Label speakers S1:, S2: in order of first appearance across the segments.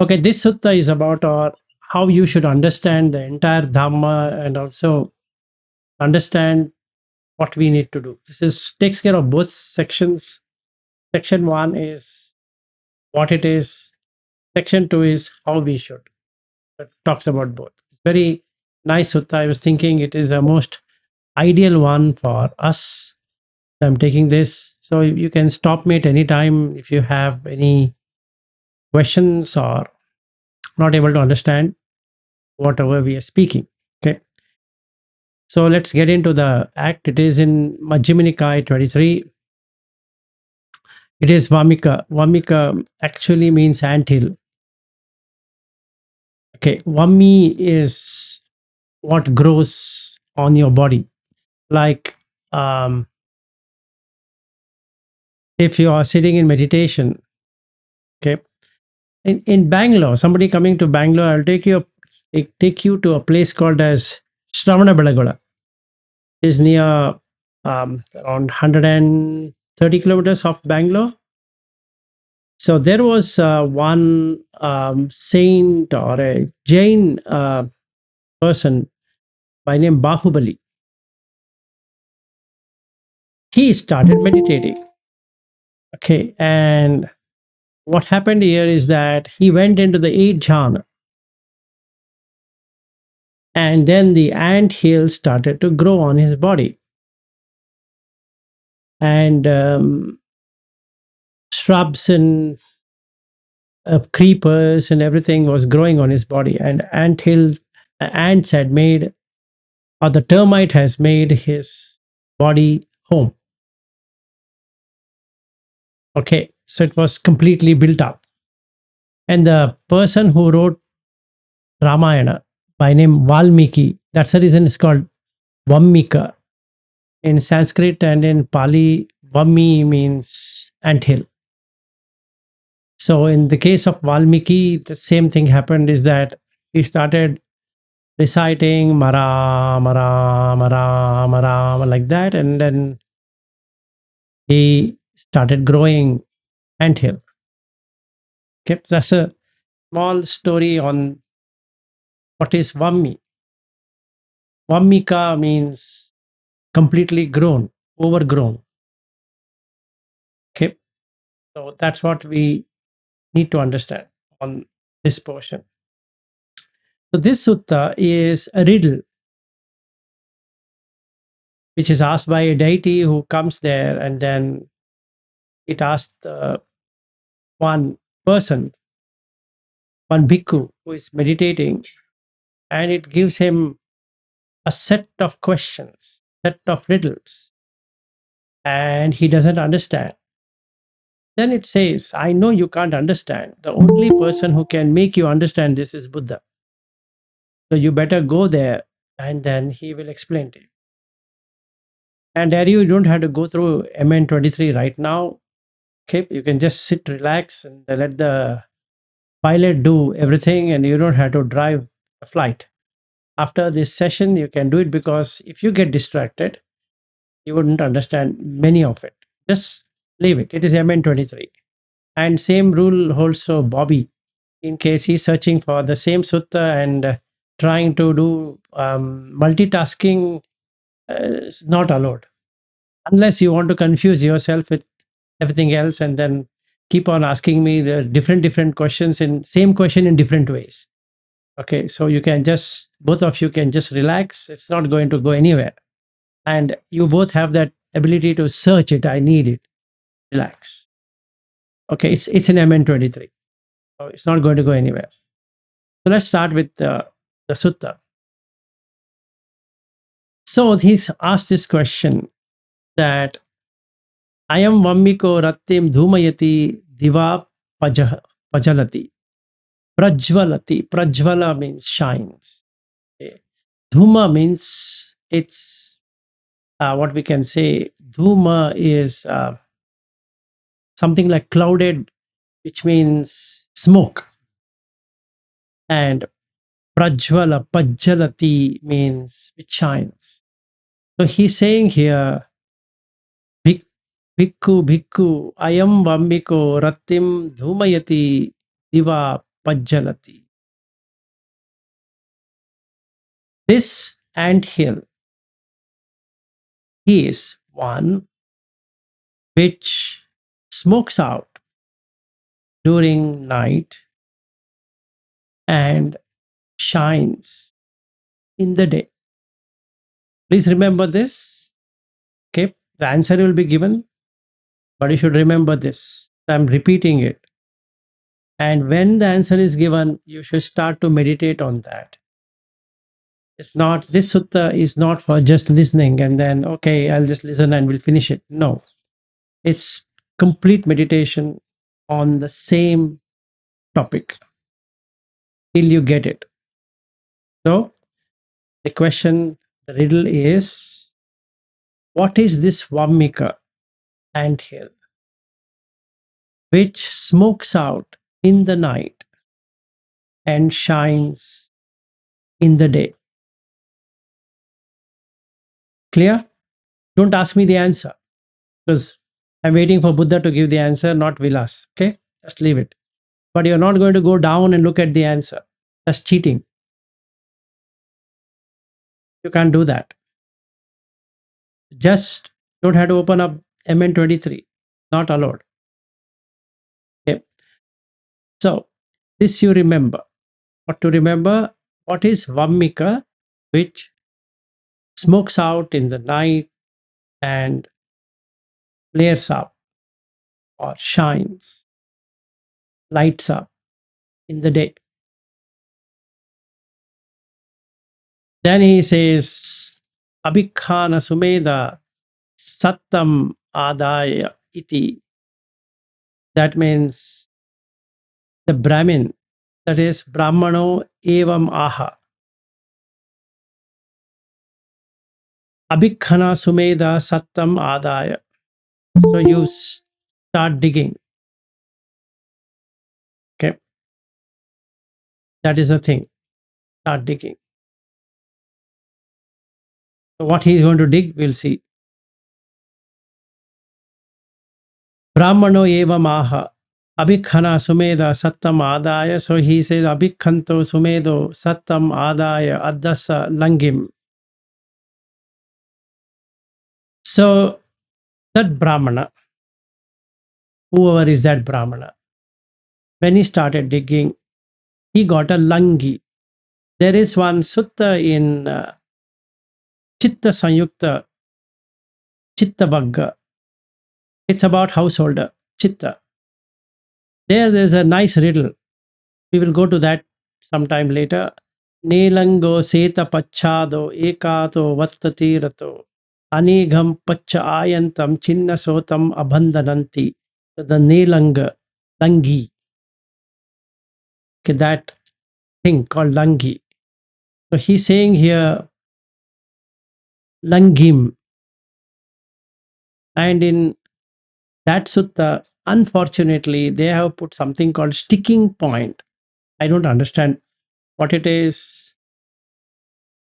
S1: Okay, this sutta is about how you should understand the entire Dhamma and also understand what we need to do. This is takes care of both sections. Section one is what it is. Section two is how we should. It talks about both. It's very nice sutta. I was thinking it is a most ideal one for us. I'm taking this. So you can stop me at any time if you have any questions or not able to understand whatever we are speaking. Okay. So let's get into the act. It is in Majjhima Nikaya 23. It is Vammika. Vammika actually means anthill. Okay. Vammi is what grows on your body. Like if you are sitting in meditation, okay. In Bangalore, somebody coming to Bangalore, I'll take you to a place called as Shravana Belagola. Is near around 130 kilometers of Bangalore. So there was one saint or a Jain person by name Bahubali. He started meditating. Okay, and what happened here is that he went into the eighth jhana, and then the ant hill started to grow on his body, and shrubs and creepers and everything was growing on his body, and ants had made, or the termite has made his body home. Okay, so it was completely built up. And the person who wrote Ramayana by name Valmiki, that's the reason it's called Vammika. In Sanskrit and in Pali, Vammi means anthill. So in the case of Valmiki, the same thing happened is that he started reciting Mara, Mara, Mara, Mara, like that, and then he started growing anthill. Okay, that's a small story on what is Vammi. Vammika means completely grown, overgrown. Okay, so that's what we need to understand on this portion. So this sutta is a riddle which is asked by a deity who comes there, and then it asks one person, one bhikkhu who is meditating, and it gives him a set of questions, set of riddles, and he doesn't understand. Then it says, I know you can't understand. The only person who can make you understand this is Buddha. So you better go there and then he will explain to you. And there you don't have to go through MN23 right now. Okay, you can just sit, relax, and let the pilot do everything, and you don't have to drive a flight. After this session, you can do it, because if you get distracted, you wouldn't understand many of it. Just leave it. It is MN23. And same rule holds for Bobby, in case he's searching for the same sutta and trying to do multitasking is not allowed. Unless you want to confuse yourself with everything else and then keep on asking me the different questions in same question in different ways. Okay, so you can just, both of you can just relax. It's not going to go anywhere. And you both have that ability to search it. I need it. Relax. Okay, it's in MN23. So it's not going to go anywhere. So let's start with the sutta. So he's asked this question that Ayam Vammiko Rattim Dhumayati Diva Pajalati. Prajvalati. Prajvala means shines. Okay. Dhuma means it's what we can say. Dhuma is something like clouded, which means smoke. And Prajvala, Pajalati means which shines. So he's saying here, Bhikkhu, Bhikkhu, Ayam Vammiko Rattim Dhumayati Diva pajjalati. This ant hill is one which smokes out during night and shines in the day. Please remember this. Okay, the answer will be given, but you should remember this. I'm repeating it. And when the answer is given, you should start to meditate on that. It's not, this sutta is not for just listening and then, okay, I'll just listen and we'll finish it. No, it's complete meditation on the same topic till you get it. So, the question, the riddle is, what is this Vammika anthill which smokes out in the night and shines in the day? Clear? Don't ask me the answer because I'm waiting for Buddha to give the answer, not Vilas. Okay? Just leave it. But you're not going to go down and look at the answer. That's cheating. You can't do that. Just don't have to open up MN23. Not allowed. Okay. So, this you remember. What to remember? What is Vammika, which smokes out in the night and flares up or shines, lights up in the day. Then he says, Abhikhana Sumeda Sattam Adaya Iti. That means the Brahmin, that is Brahmano Evam Aha. Abhikhana Sumeda Sattam Adaya. So you start digging. Okay. That is the thing. Start digging. So what he is going to dig, we'll see. Brahmano eva maha. Abhikhana sumeda sattam adaya. So he says, Abhikhanto sumedo sattam adaya adasa langim. So that Brahmana, whoever is that Brahmana, when he started digging, he got a langi. There is one sutta in Chitta Sanyukta, Chitta Vagga. It's about householder, Chitta. There's a nice riddle. We will go to that sometime later. Nelango seta pachado ekato vattati rato. Anigam pacha ayantam chinna sotam abandhananti. The Nelanga, Langi. Okay, that thing called Langi. So he's saying here Langim. And in that sutta, unfortunately, they have put something called sticking point. I don't understand what it is.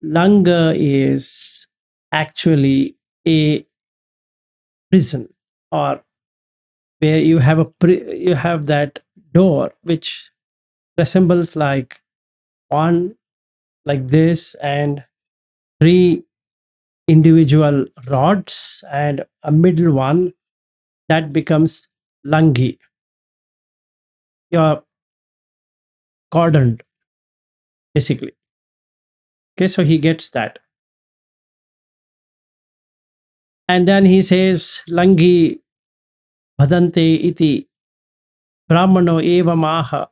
S1: Langa is actually a prison, or where you have you have that door which resembles like one like this and three individual rods and a middle one that becomes langi. You're cordoned basically. Okay, so he gets that. And then he says, Langi bhadante iti brahmano eva maha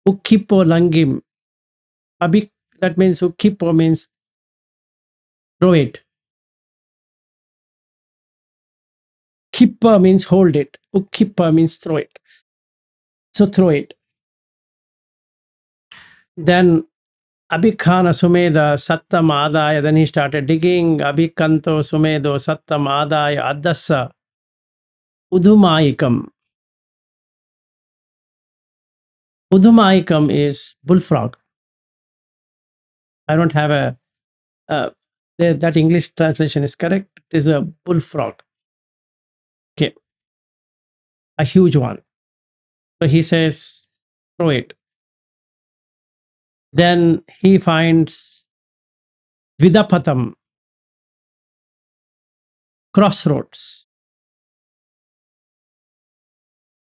S1: ukkipo langim. Abhik, that means ukkipo means throw it. Kippa means hold it. Ukkipa means throw it. So throw it. Then Abhikhana Sumeda Sattam Adaya. Then he started digging. Abhikanto Sumedo Sattam Adaya Adasa Udumaikam. Udumaikam is bullfrog. I don't have that English translation is correct. It is a bullfrog. Okay. A huge one. So he says, throw it. Then he finds Vidapatam, crossroads.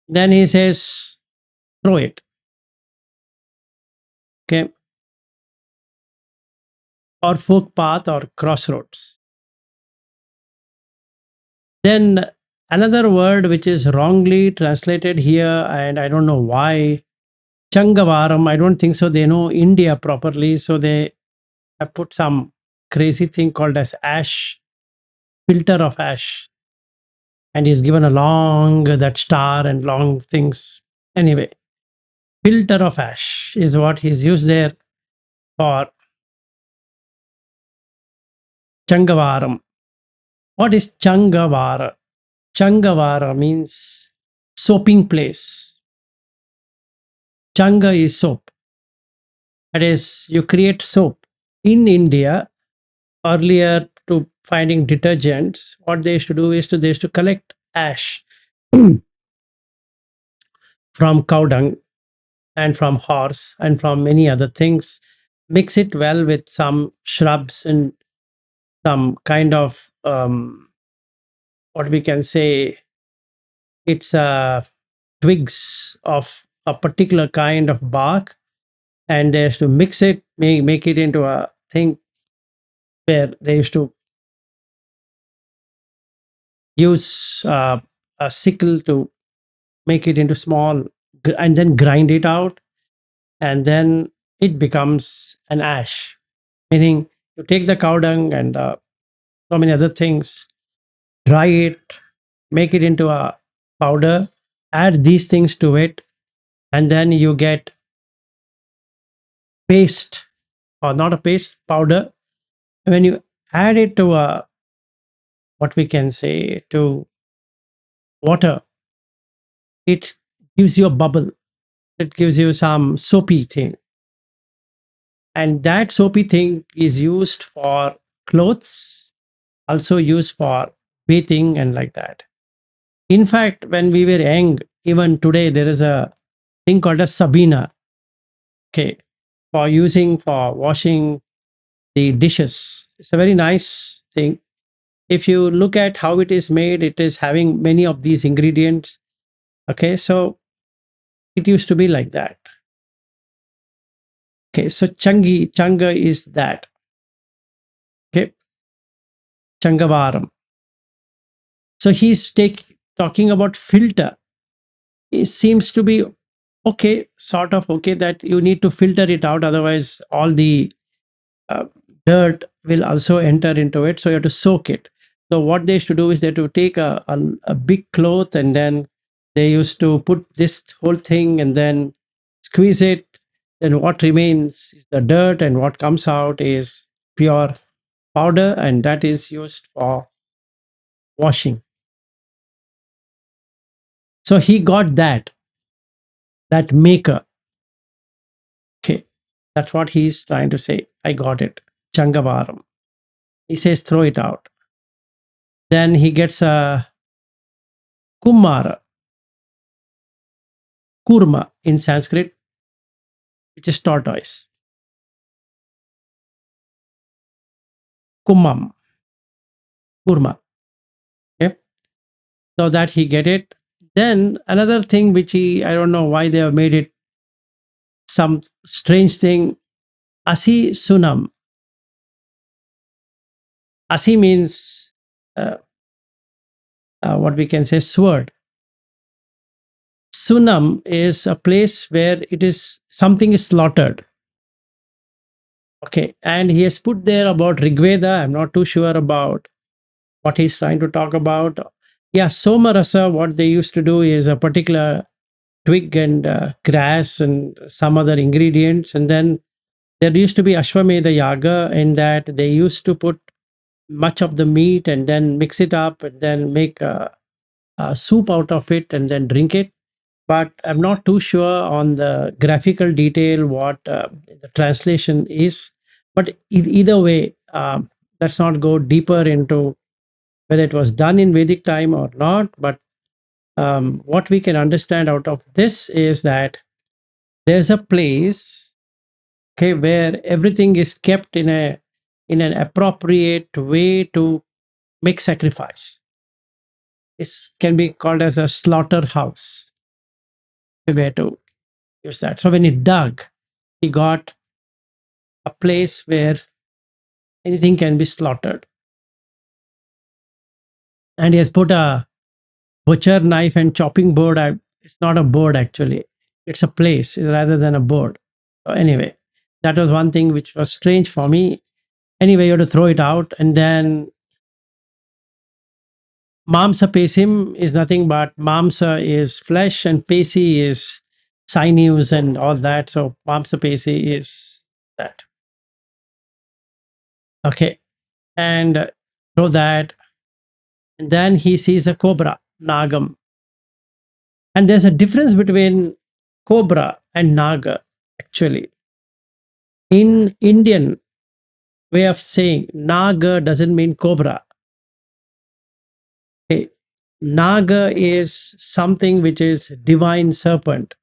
S1: Then he says, throw it. Okay. Or footpath or crossroads. Then another word which is wrongly translated here, and I don't know why, Changavaram. I don't think so. They know India properly, so they have put some crazy thing called as ash, filter of ash, and he's given a long that star and long things. Anyway, filter of ash is what he's used there for Changavaram. What is Changavara? Changavara means soaping place. Changa is soap. That is, you create soap. In India, earlier to finding detergents, what they used to do is they used to collect ash from cow dung and from horse and from many other things, mix it well with some shrubs and some kind of what we can say, it's twigs of a particular kind of bark, and they used to mix it, make it into a thing where they used to use a sickle to make it into small and then grind it out, and then it becomes an ash, meaning you take the cow dung and so many other things, dry it, make it into a powder, add these things to it, and then you get paste, or not a paste, powder. When you add it to a, what we can say, to water, it gives you a bubble, it gives you some soapy thing, and that soapy thing is used for clothes, also used for bathing and like that. In fact, when we were young, even today, there is a thing called a Sabina, okay, for using for washing the dishes. It's a very nice thing. If you look at how it is made, it is having many of these ingredients. Okay, so it used to be like that. Okay, so Changa is that. Okay, Changavaram. So he's talking about filter. It seems to be okay, sort of okay, that you need to filter it out, otherwise all the uh, dirt will also enter into it, so you have to soak it. So what they used to do is they had to take a big cloth, and then they used to put this whole thing and then squeeze it. Then what remains is the dirt, and what comes out is pure powder, and that is used for washing. So he got that maker. Okay, that's what he's trying to say. I got it. Changavaram. He says throw it out. Then he gets a kumara, kurma in Sanskrit, which is tortoise. Kumam, kurma. Okay, so that he get it. Then another thing which I don't know why they have made it some strange thing. Asi sunam. Asi means uh, what we can say, sword. Sunam is a place where it is something is slaughtered. Okay, and he has put there about Rigveda. I'm not too sure about what he's trying to talk about. Yeah, Somarasa, what they used to do is a particular twig and grass and some other ingredients. And then there used to be Ashwamedha Yaga, in that they used to put much of the meat and then mix it up and then make a soup out of it and then drink it. But I'm not too sure on the graphical detail what the translation is. But either way, let's not go deeper into whether it was done in Vedic time or not. But what we can understand out of this is that there's a place okay, where everything is kept in an appropriate way to make sacrifice. This can be called as a slaughterhouse. A way to use that. So when he dug, he got a place where anything can be slaughtered. And he has put a butcher knife and chopping board. It's not a board actually. It's a place rather than a board. So anyway, that was one thing which was strange for me. Anyway, you have to throw it out, and then Mamsa pesim is nothing but Mamsa is flesh and pesi is sinews and all that. So Mamsa pesi is that. Okay. And throw that. And then he sees a cobra, Nagam. And there's a difference between cobra and Naga, actually. In Indian way of saying, Naga doesn't mean cobra. Okay. Naga is something which is divine serpent,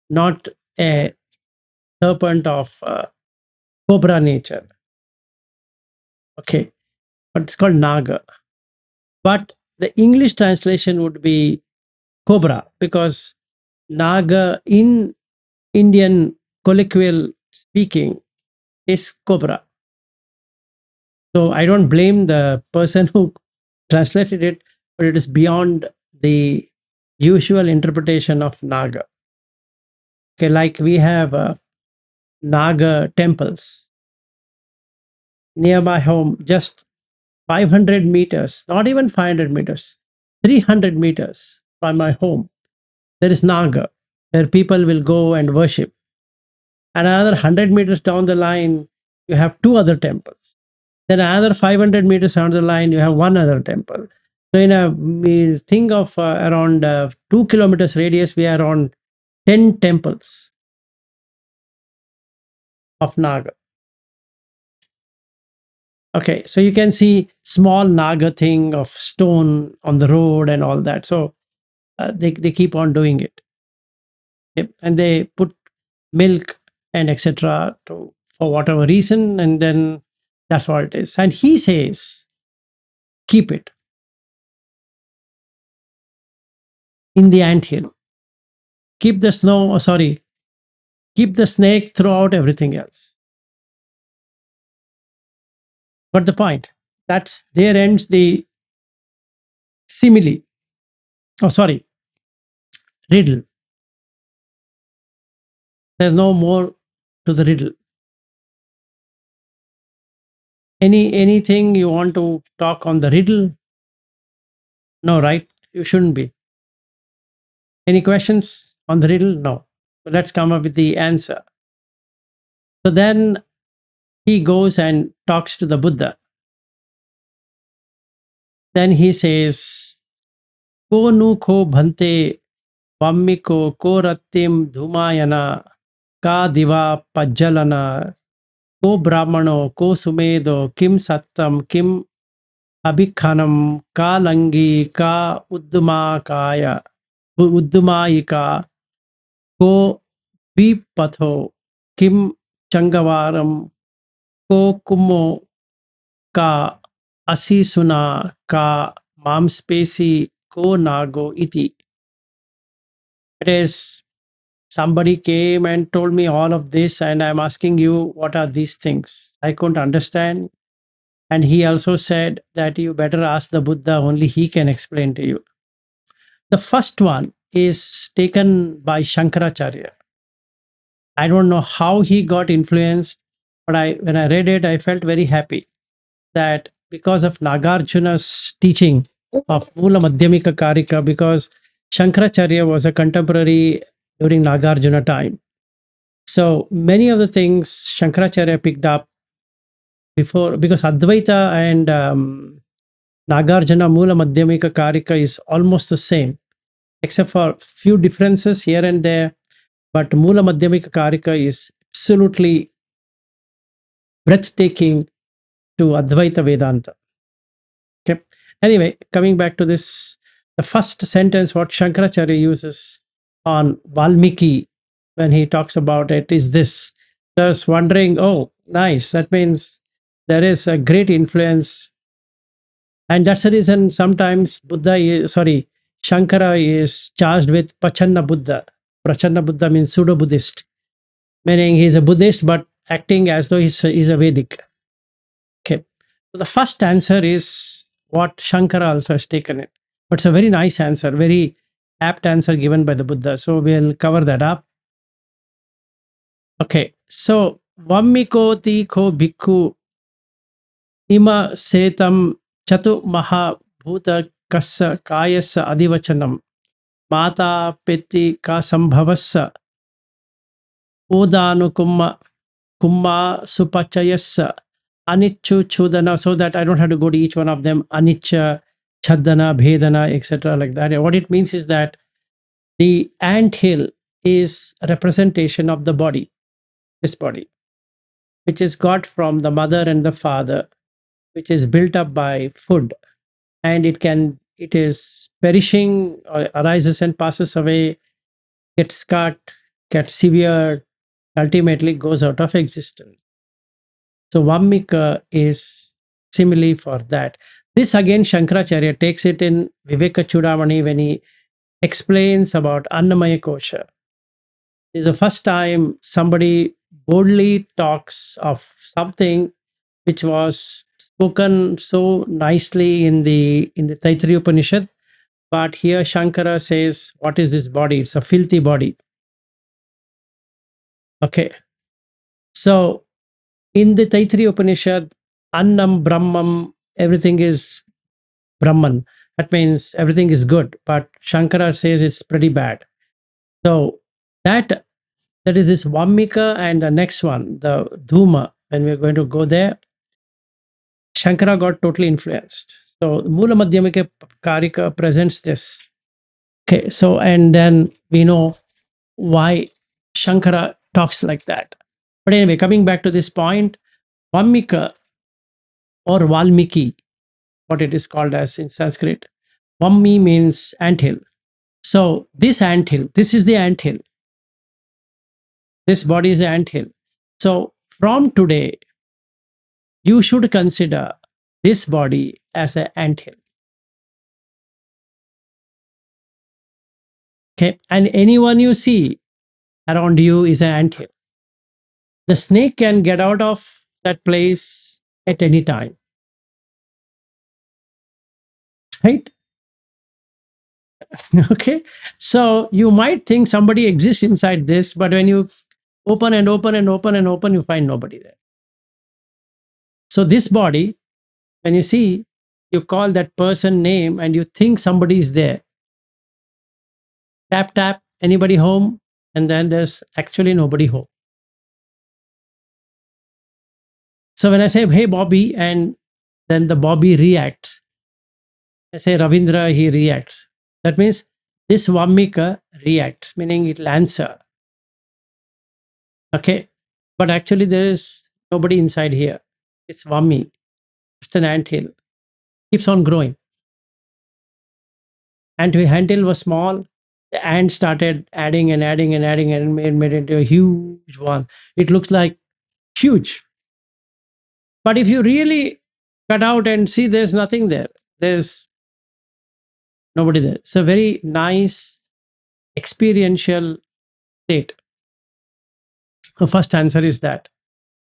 S1: not a serpent of cobra nature. Okay, but it's called Naga. But the English translation would be cobra because Naga in Indian colloquial speaking is cobra. So I don't blame the person who translated it, but it is beyond the usual interpretation of Naga. Okay, like we have Naga temples near my home, just 500 meters, not even 500 meters, 300 meters from my home. There is Naga, where people will go and worship. And another 100 meters down the line, you have two other temples. Then another 500 meters down the line, you have one other temple. So in a we think of around 2 kilometers radius, we are on 10 temples of Naga. Okay, so you can see small Naga thing of stone on the road and all that. So they keep on doing it. Yep. And they put milk and etc. to for whatever reason, and then that's what it is. And he says, keep it in the anthill. Keep the snow, sorry, keep the snake throughout everything else. But the point, that's there ends the simile. Oh, sorry, riddle. There's no more to the riddle. Anything you want to talk on the riddle? No, right? You shouldn't be. Any questions on the riddle? No. So let's come up with the answer. So then he goes and talks to the Buddha. Then he says, Ko nu ko bhante vammiko ko rattim dhumayana ka diva pajjalana ko brahmano ko sumedo kim sattam kim abhikhanam ka langi ka uddumakaya uddumayika ko vipatho kim changavaram ko kummo ka asisuna ka mamspesi ko nago iti. It is somebody came and told me all of this, and I'm asking you, what are these things? I couldn't understand. And he also said that you better ask the Buddha, only he can explain to you. The first one is taken by Shankaracharya. I don't know how he got influenced, but when I read it, I felt very happy that because of Nagarjuna's teaching of Mula Madhyamika Karika, because Shankaracharya was a contemporary during Nagarjuna time. So many of the things Shankaracharya picked up before, because Advaita and Nagarjuna Mula Madhyamika Karika is almost the same, except for few differences here and there. But Mula Madhyamika Karika is absolutely breathtaking to Advaita Vedanta. Okay. Anyway, coming back to this, the first sentence what Shankaracharya uses on Valmiki when he talks about it is this. just wondering, oh, nice. That means there is a great influence. And that's the reason sometimes Shankara is charged with Pachanna Buddha. Prachanna Buddha means pseudo Buddhist, meaning he's a Buddhist but acting as though he's a Vedic. Okay. So the first answer is what Shankara also has taken it. But it's a very nice answer, very apt answer given by the Buddha. So we'll cover that up. Okay. So Vammikoti ko bhikkhu ima setam chatu maha bhuta kassa kayassa adivachanam mata petti ka sambhavassa udanukumma kumma supachayassa Anichu, Chudana, so that I don't have to go to each one of them, Anicca, Chadana, Bhedana, etc. like that. And what it means is that the ant hill is a representation of the body, this body, which is got from the mother and the father, which is built up by food, and it is perishing or arises and passes away, gets cut, gets severed, ultimately goes out of existence. So Vammika is simile for that. This again, Shankaracharya takes it in Viveka Chudamani when he explains about Annamaya Kosha. This is the first time somebody boldly talks of something which was spoken so nicely in the Taittiriya Upanishad. But here Shankara says, what is this body? It's a filthy body. Okay. So in the Taittiriya Upanishad, Annam, Brahmam, everything is Brahman. That means everything is good. But Shankara says it's pretty bad. So that is this Vammika, and the next one, the Dhuma, when we're going to go there, Shankara got totally influenced. So Mula Madhyamika Karika presents this. Okay, so and then we know why Shankara talks like that. But anyway, coming back to this point, Vammika or Valmiki, what it is called as in Sanskrit, Vammi means anthill. So this anthill, this is the anthill. This body is the anthill. So from today, you should consider this body as an anthill. Okay, and anyone you see around you is an anthill. The snake can get out of that place at any time, right? Okay, so you might think somebody exists inside this, but when you open and open and open and open, you find nobody there. So this body, when you see, you call that person name and you think somebody is there. Tap, tap, anybody home? And then there's actually nobody home. So when I say, hey, Bobby, and then the Bobby reacts, I say, Ravindra, he reacts. That means this Vammika reacts, meaning it will answer. Okay. But actually, there is nobody inside here. It's Vammi, just an anthill. Keeps on growing. And the anthill was small. The ant started adding and adding and adding and made it into a huge one. It looks like huge. But if you really cut out and see, there's nothing there. There's nobody there. It's a very nice experiential state. The first answer is that,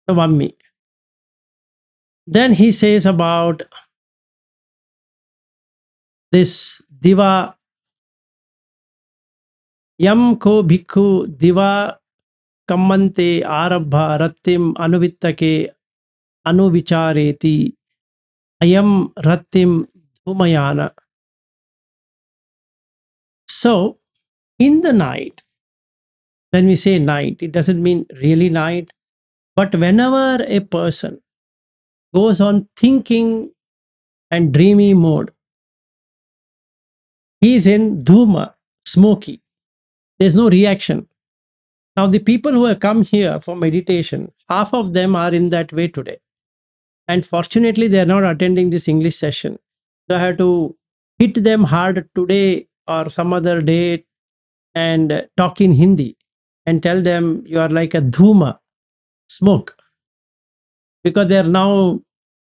S1: the Vammi. Then he says about this Diva, Yam ko bhikkhu Diva kammante arabha rattim anuvittake anuvichareti ayam rattim dhumayana. So in the night, when we say night, it doesn't mean really night, but whenever a person goes on thinking and dreamy mode, he is in dhuma, smoky. There's no reaction. Now, the people who have come here for meditation, half of them are in that way today. And fortunately, they are not attending this English session. So I have to hit them hard today or some other day and talk in Hindi and tell them you are like a dhuma. smoke, because they are now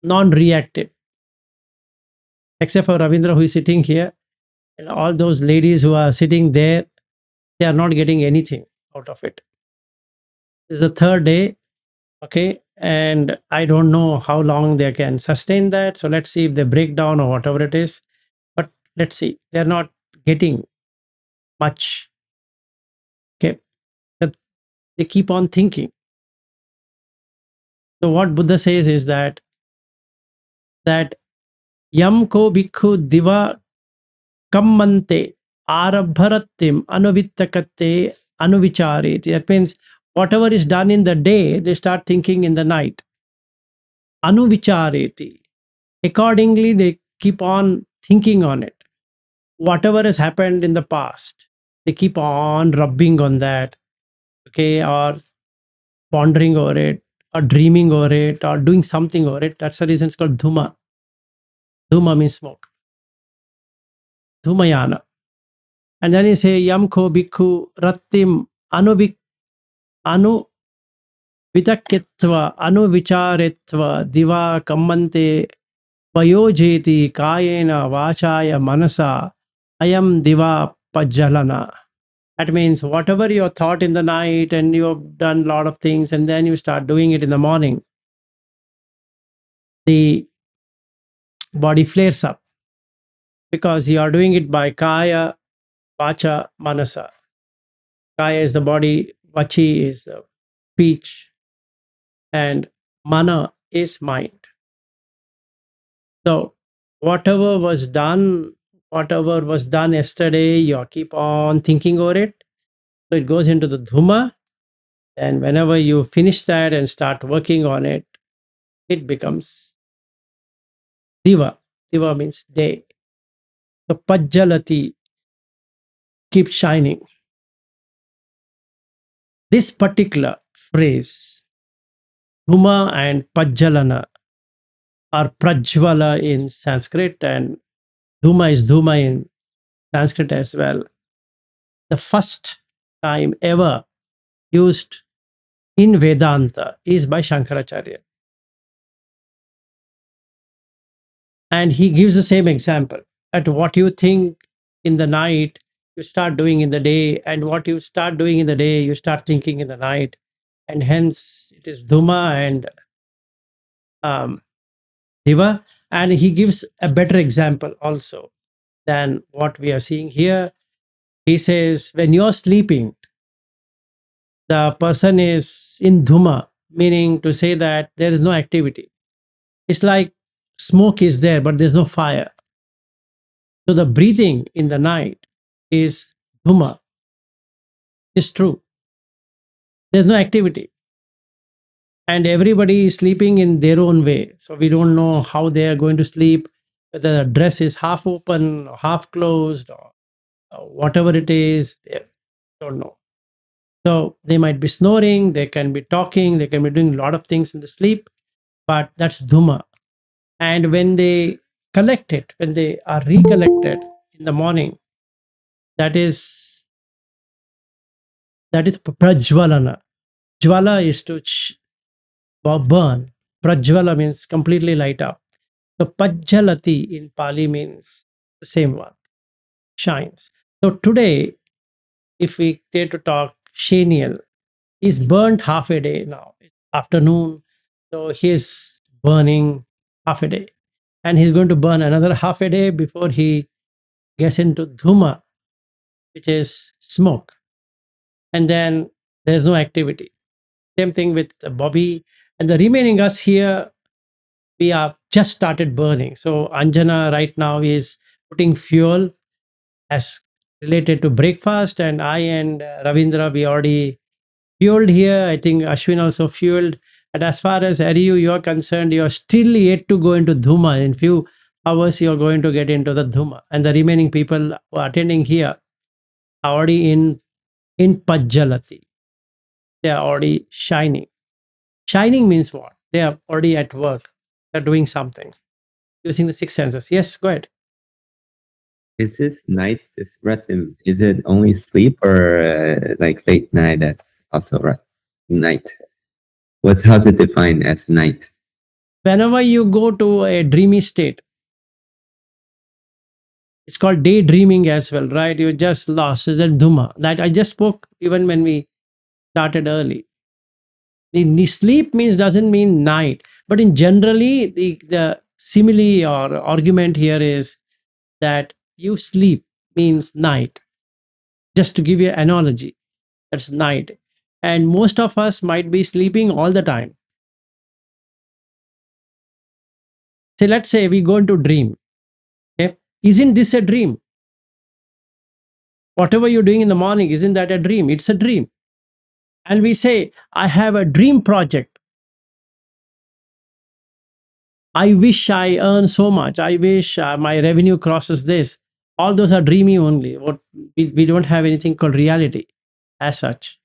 S1: non-reactive, except for Ravindra, who is sitting here, and all those ladies who are sitting there, they are not getting anything out of it. This is the third day, okay, and I don't know how long they can sustain that. So let's see if they break down or whatever it is. But let's see, they're not getting much. Okay, but they keep on thinking. So what Buddha says is that yam ko bhikkhu diva kammante arabharatim anuvittakate anuvichari. That means whatever is done in the day, they start thinking in the night. Anuvichareti. Accordingly, they keep on thinking on it. Whatever has happened in the past, they keep on rubbing on that, okay, or pondering over it, or dreaming over it, or doing something over it. That's the reason it's called dhuma. Dhuma means smoke. Dhumayana. And then you say yam ko bhikkhu rattim anuvik anu vitaketva anuvicharetva diva kammante vayojeti kayena vachaya manasa ayam diva pajjalana. That means whatever you thought in the night and you have done a lot of things and then you start doing it in the morning, the body flares up because you are doing it by kaya, vacha, manasa. Kaya is the body, vachi is the speech, and mana is mind. So whatever was done yesterday, you keep on thinking over it. So it goes into the dhuma, and whenever you finish that and start working on it, it becomes diva. Diva means day. So pajjalati, keep shining. This particular phrase, dhuma and pajjalana, are prajvala in Sanskrit, and dhuma is dhuma in Sanskrit as well. The first time ever used in Vedanta is by Shankaracharya. And he gives the same example that what you think in the night, you start doing in the day, and what you start doing in the day, you start thinking in the night. And hence it is Dhuma and um, Diva. And he gives a better example also than what we are seeing here. He says, when you're sleeping, the person is in Dhuma, meaning to say that there is no activity. It's like smoke is there, but there's no fire. So the breathing in the night is Dhuma. It's true. There's no activity. And everybody is sleeping in their own way. So we don't know how they are going to sleep, whether the dress is half open, or half closed, or whatever it is, they don't know. So they might be snoring, they can be talking, they can be doing a lot of things in the sleep, but that's Dhuma. And when they collect it, when they are recollected in the morning, that is prajvalana. Jwala is to burn. Prajvala means completely light up. So pajjalati in Pali means the same one, shines. So today, if we dare to talk, Shenial is burnt half a day now. It's afternoon, so he's burning half a day. And he's going to burn another half a day before he gets into Dhuma, which is smoke. And then there's no activity. Same thing with Bobby. And the remaining us here, we are just started burning. So Anjana right now is putting fuel as related to breakfast, and I and Ravindra, we already fueled here. I think Ashwin also fueled. And as far as Ariyu, you are concerned, you are still yet to go into Dhuma. In few hours, you are going to get into the Dhuma. And the remaining people who are attending here are already in Pajjalati. They are already shining. Shining means what? They are already at work. They're doing something using the six senses. Yes, go ahead.
S2: Is this night, this rhythm, is it only sleep or like late night? That's also night. What's how to define as night?
S1: Whenever you go to a dreamy state, it's called daydreaming as well, right? You just lost the dhuma that I just spoke even when we started early. The sleep means doesn't mean night, but in generally the simile or argument here is that you sleep means night. Just to give you an analogy, that's night, and most of us might be sleeping all the time. So let's say we go into dream. Okay, isn't this a dream? Whatever you're doing in the morning, isn't that a dream? It's a dream. And we say, I have a dream project. I wish I earn so much. I wish my revenue crosses this. All those are dreamy only. We don't have anything called reality as such.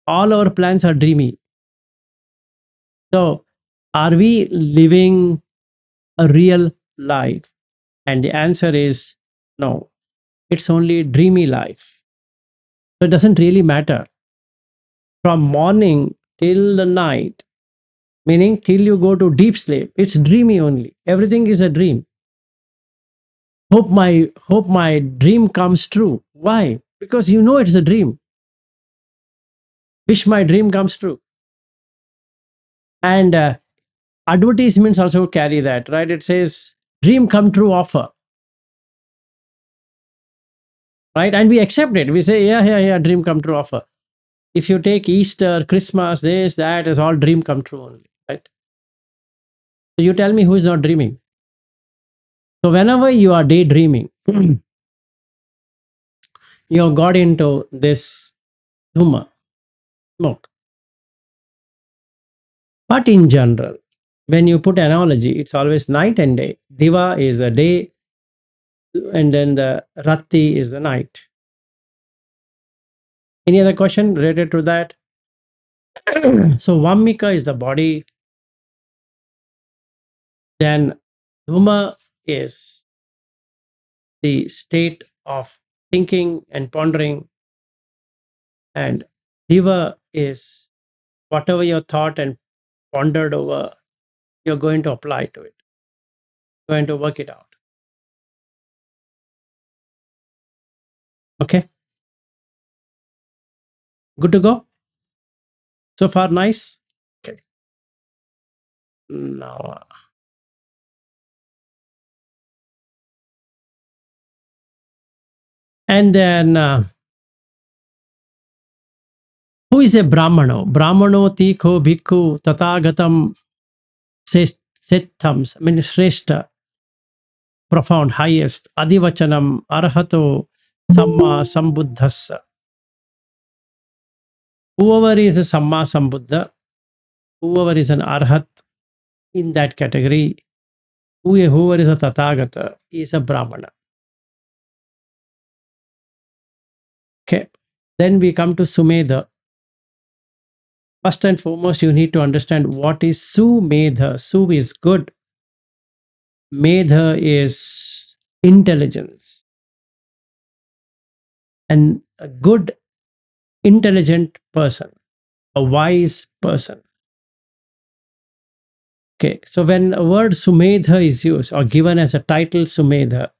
S1: All our plans are dreamy. So, are we living a real life? And the answer is no. It's only dreamy life. So, it doesn't really matter. From morning till the night, meaning till you go to deep sleep, it's dreamy only. Everything is a dream. Hope my dream comes true. Why? Because you know it's a dream. Wish my dream comes true. And advertisements also carry that, right? It says dream come true offer, right? And we accept it. We say, yeah, yeah, yeah, dream come true offer. If you take Easter, Christmas, this, that is all dream come true only, right? So you tell me who is not dreaming. So whenever you are daydreaming, you have got into this humor, smoke. But in general, when you put analogy, it's always night and day. Diva is the day, and then the Rati is the night. Any other question related to that? So Vammika is the body, then Dhuma is the state of thinking and pondering, and Diva is whatever your thought and pondered over, you're going to apply to it, going to work it out. Okay, good to go? So far, nice? Okay. Now, and then who is a Brahmano? Brahmano tikho bhikkhu tatagatam sethams, I mean, Shrestha, profound, highest, adivachanam, arhato, samma sambuddhassa. Whoever is a samma sambuddha, whoever is an arhat in that category, whoever is a tathagata is a Brahmana. Okay. Then we come to Sumedha. First and foremost, you need to understand what is Sumedha. Su is good. Medha is intelligence. And a good, intelligent person, a wise person. Okay, so when a word Sumedha is used or given as a title Sumedha,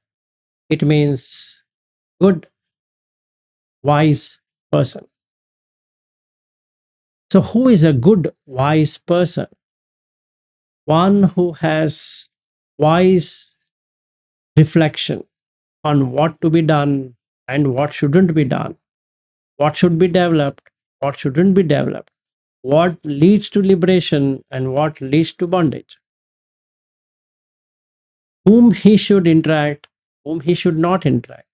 S1: it means good, wise person. So, who is a good, wise person? One who has wise reflection on what to be done and what shouldn't be done, what should be developed, what shouldn't be developed, what leads to liberation and what leads to bondage, whom he should interact, whom he should not interact.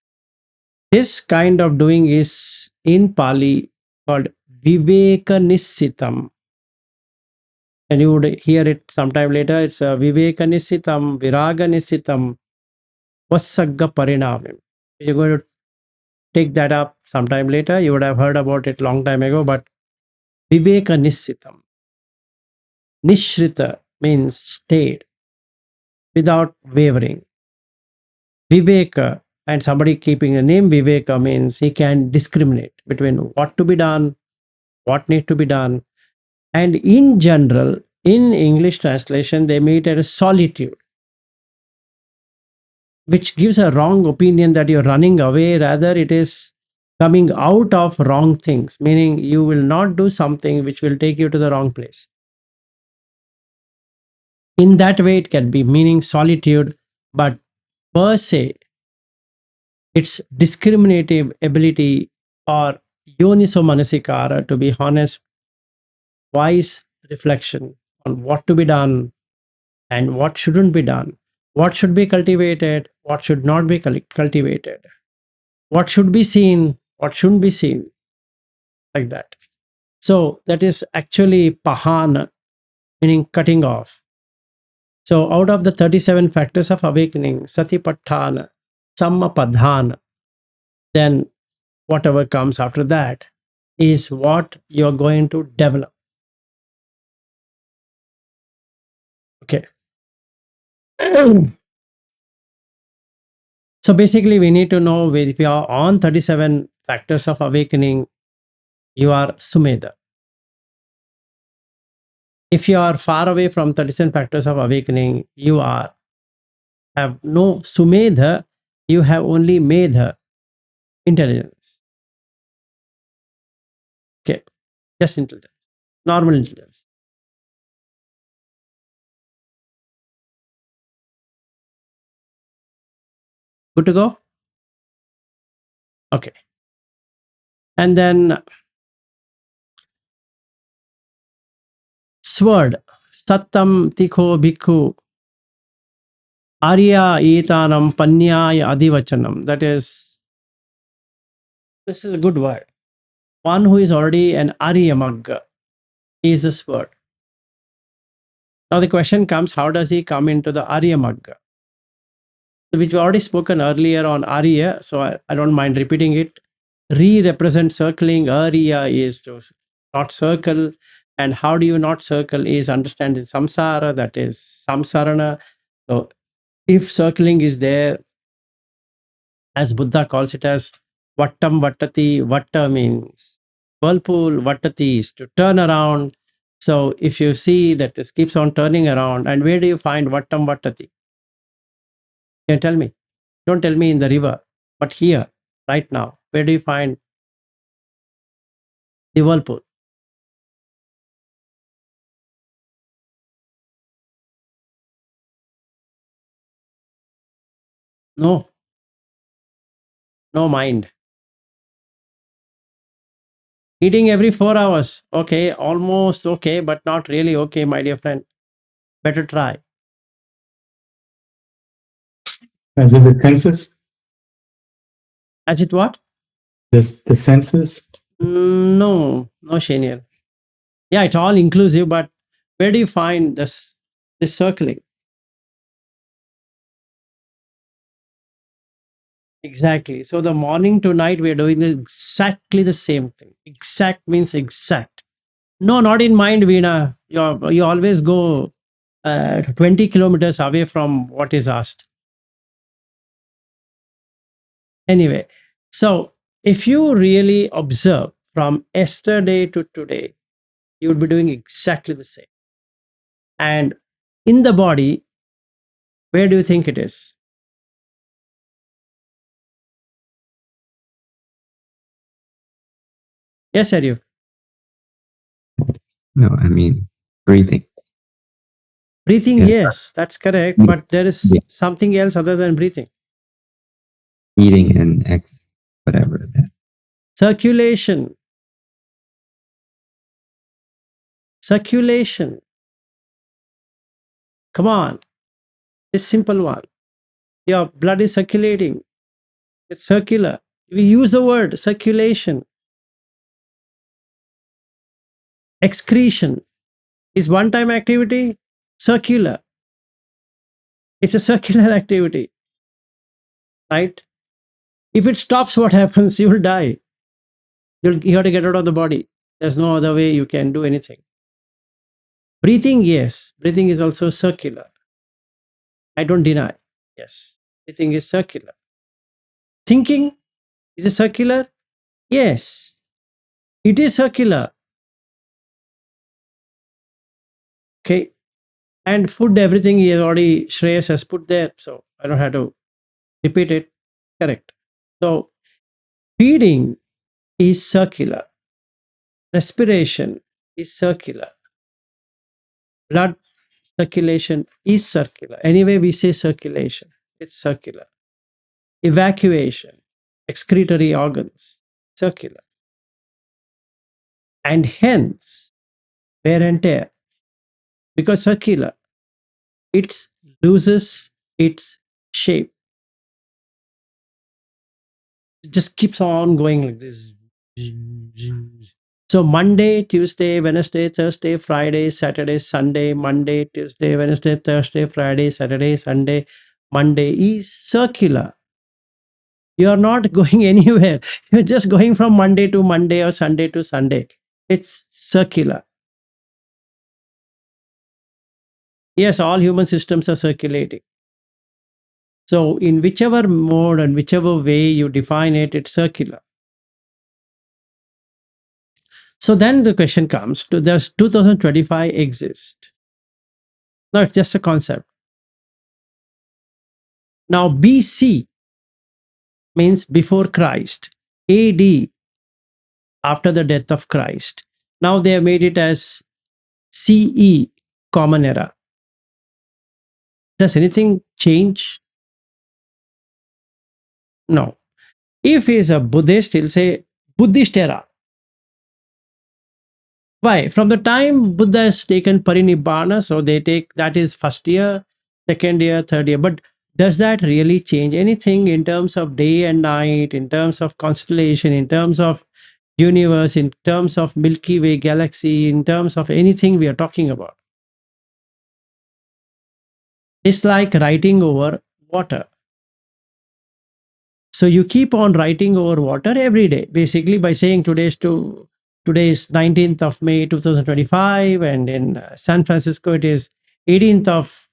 S1: This kind of doing is in Pali called Viveka. And you would hear it sometime later. It's Viveka Nisitam, Viraga Nisitam, Vasagga Parinamim. You're going to take that up sometime later. You would have heard about it long time ago, but Viveka Nisitam. Nishrita means stayed without wavering. Viveka, and somebody keeping the name Viveka means he can discriminate between what to be done, what needs to be done. And in general, in English translation, they made it as solitude, which gives a wrong opinion that you're running away. Rather, it is coming out of wrong things, meaning you will not do something which will take you to the wrong place. In that way, it can be meaning solitude, but per se, its discriminative ability or yoniso manasikara, to be honest, wise reflection on what to be done and what shouldn't be done, what should be cultivated, what should not be cultivated, what should be seen, what shouldn't be seen, like that. So that is actually pahana, meaning cutting off. So out of the 37 factors of awakening, satipatthana, sammapadhana, then whatever comes after that is what you're going to develop. Okay. So basically, we need to know if you are on 37 factors of awakening, you are Sumedha. If you are far away from 37 factors of awakening, you are have no Sumedha, you have only Medha, intelligence. Okay, just intelligence, normal intelligence. Good to go? Okay. And then sword, Sattam Tikho Bhikkhu Arya Etanam Panyaya Adivachanam. That is, this is a good word. One who is already an Arya Magga is this word. Now the question comes, how does he come into the Arya Magga? Which we already spoken earlier on Arya, so I don't mind repeating it. Re represent circling, Arya is to not circle. And how do you not circle is understand in samsara, that is samsarana. So if circling is there, as Buddha calls it as Vattam Vattati, Vatta means whirlpool, Vattati is to turn around. So if you see that this keeps on turning around, and where do you find Vattam Vattati? Can you tell me? Don't tell me in the river, but here, right now, where do you find the whirlpool? No, no mind. Eating every 4 hours. Okay, almost okay, but not really okay, my dear friend. Better try.
S3: As in the senses?
S1: As it what?
S3: The senses?
S1: No, no, Shaniel. Yeah, it's all inclusive, but where do you find this circling? Exactly. So the morning to night, we are doing exactly the same thing. Exact means exact. No, not in mind, Veena. You always go 20 kilometers away from what is asked. Anyway, so if you really observe from yesterday to today, you would be doing exactly the same. And in the body, where do you think it is? Yes, Aryu.
S2: No, I mean breathing.
S1: Breathing,
S2: Yeah.
S1: yes, that's correct.
S2: Yeah.
S1: But there is
S2: Yeah.
S1: something else other than breathing.
S2: Eating and whatever.
S1: Circulation. Circulation. Come on, it's simple one. Your blood is circulating. It's circular. We use the word circulation. Excretion is one-time activity. Circular. It's a circular activity, right? If it stops, what happens? You will die. You have to get out of the body. There's no other way you can do anything. Breathing, yes. Breathing is also circular. I don't deny. Yes. Breathing is circular. Thinking, is it circular? Yes. It is circular. Okay. And food, everything he has already, Shreyas has put there. So I don't have to repeat it. Correct. So feeding is circular. Respiration is circular. Blood circulation is circular. Anyway, we say circulation. It's circular. Evacuation, excretory organs, circular. And hence, wear and tear. Because circular, it loses its shape. It just keeps on going like this. So Monday, Tuesday, Wednesday, Thursday, Friday, Saturday, Sunday, Monday, Tuesday, Wednesday, Thursday, Friday, Saturday, Sunday, Monday is circular. You are not going anywhere. You're just going from Monday to Monday or Sunday to Sunday. It's circular. Yes, all human systems are circulating. So in whichever mode and whichever way you define it, it's circular. So then the question comes, does 2025 exist? No, it's just a concept. Now BC means before Christ. AD, after the death of Christ. Now they have made it as CE, Common Era. Does anything change? No. If he is a Buddhist, he'll say Buddhist era. Why? From the time Buddha has taken parinibbana, so they take that is first year, second year, third year. But does that really change anything in terms of day and night, in terms of constellation, in terms of universe, in terms of Milky Way galaxy, in terms of anything we are talking about? It's like writing over water. So you keep on writing over water every day, basically by saying today is 19th of May 2025, and in San Francisco it is 18th of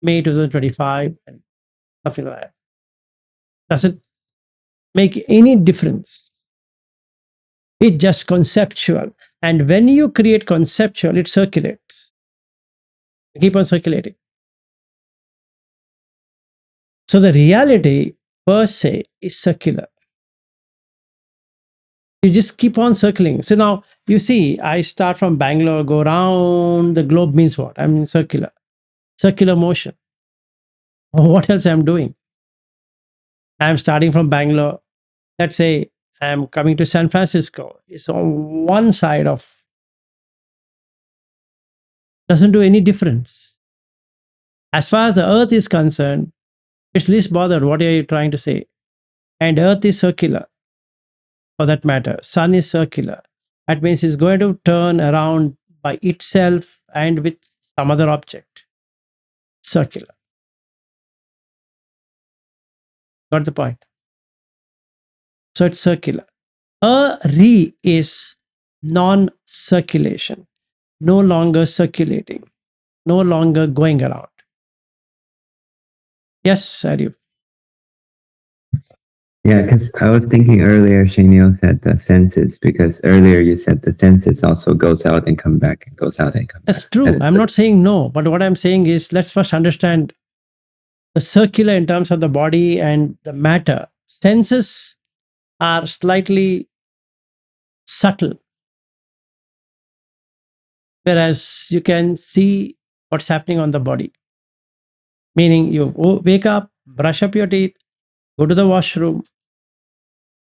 S1: May 2025, and something like that. Doesn't make any difference. It's just conceptual. And when you create conceptual, it circulates. Keep on circulating. So the reality per se is circular. You just keep on circling. So now you see, I start from Bangalore, go around the globe means what? I'm in circular motion. What else I'm doing? I'm starting from Bangalore. Let's say I'm coming to San Francisco. It's on one side of, doesn't do any difference. As far as the earth is concerned, it's least bothered. What are you trying to say? And earth is circular for that matter. Sun is circular. That means it's going to turn around by itself and with some other object. Circular. Got the point? So it's circular. A re is non-circulation, no longer circulating, no longer going around. Yes, Arif.
S2: Yeah, because I was thinking earlier, Shanil said the senses, because earlier you said the senses also goes out and come back, and goes out and come
S1: That's
S2: back.
S1: true. I'm not saying no, but what I'm saying is let's first understand the circular in terms of the body and the matter. Senses are slightly subtle, whereas you can see what's happening on the body. Meaning you wake up, brush up your teeth, go to the washroom,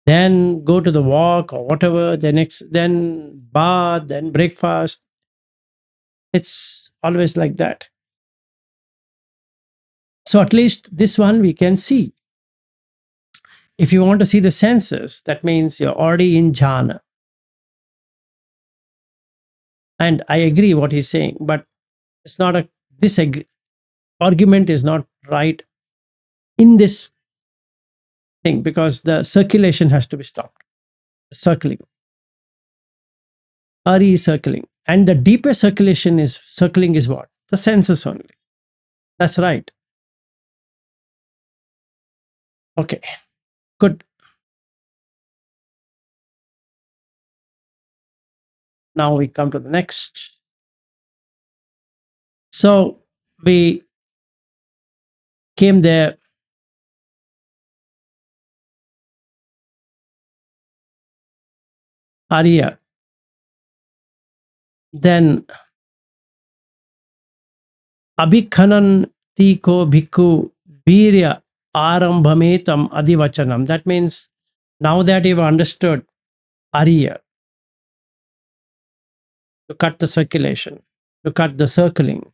S1: then go to the walk or whatever, then bath, then breakfast. It's always like that. So at least this one we can see. If you want to see the senses, that means you're already in jhana. And I agree what he's saying, but it's not a this argument is not right in this thing, because the circulation has to be stopped. Circling. Ari is circling. And the deepest circling is what? The senses only. That's right. Okay. Good. Now we come to the next. So we came there. Arya. Then Abhikhanan Tiko Bhikkhu Virya Arambhametam Adivachanam. That means now that you've understood Arya, to cut the circulation, to cut the circling.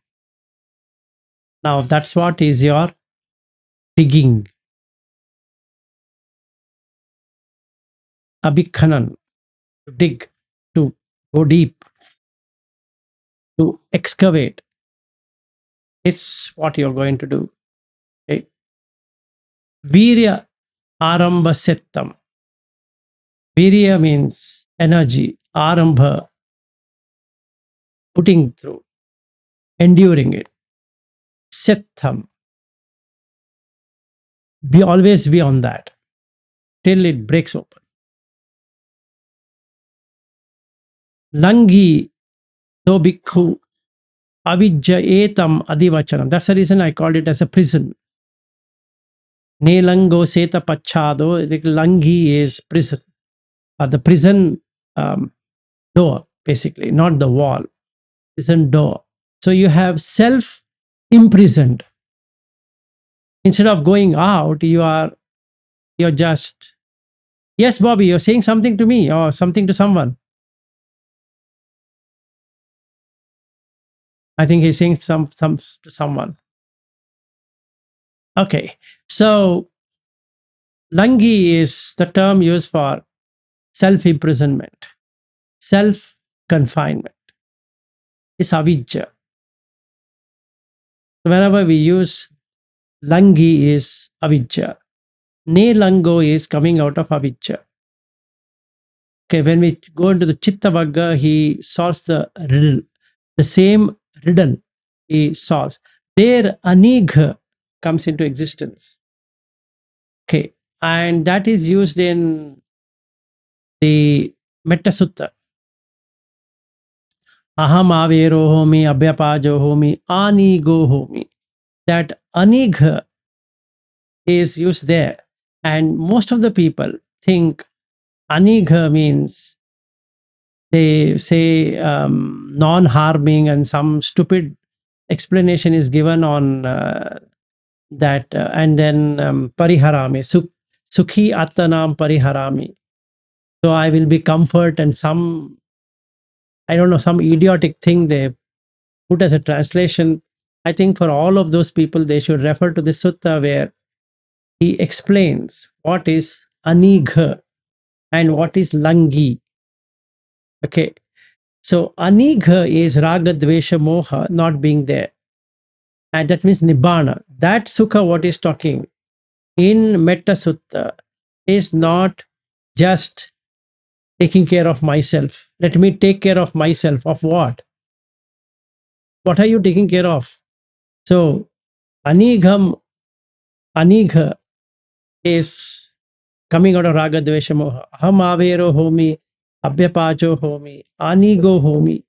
S1: Now that's what is your digging. Abhikhanan, to dig, to go deep, to excavate. It's what you're going to do. Okay. Virya Arambha Settam. Virya means energy. Arambha, putting through, enduring it. Settam, be always be on that till it breaks open. Langi do bhikkhu avijja etam adivachanam. That's the reason I called it as a prison. Ne lango seta pachado. The langi is prison. The prison door, basically, not the wall. Prison door. So you have self imprisoned. Instead of going out, you're just, yes, Bobby, you're saying something to me or something to someone. I think he's saying some to someone. Okay. So langi is the term used for self-imprisonment, self-confinement. It's avijja. Whenever we use langi is avijja. Ne lango is coming out of avijja. Okay, when we go into the Chitta Vagga, he solves the riddle. The same riddle he solves. There anigha comes into existence. Okay, and that is used in the Vammikasutta. Aham avero homi, abhyapajo homi, anigo homi. That anigha is used there. And most of the people think anigha means, they say non-harming, and some stupid explanation is given on that. And then pariharami, sukhi attanam pariharami. So I will be comfort, and some, I don't know, some idiotic thing they put as a translation. I think for all of those people, they should refer to the sutta where he explains what is anigha and what is langi. Okay. So anigha is raga, dvesha, moha not being there. And that means nibbana. That sukha what is talking in Metta Sutta is not just taking care of myself. Let me take care of myself. Of what? What are you taking care of? So anigha is coming out of raga, dvesha, moha. Aham avero homi, abhyapacho homi, anigo homi,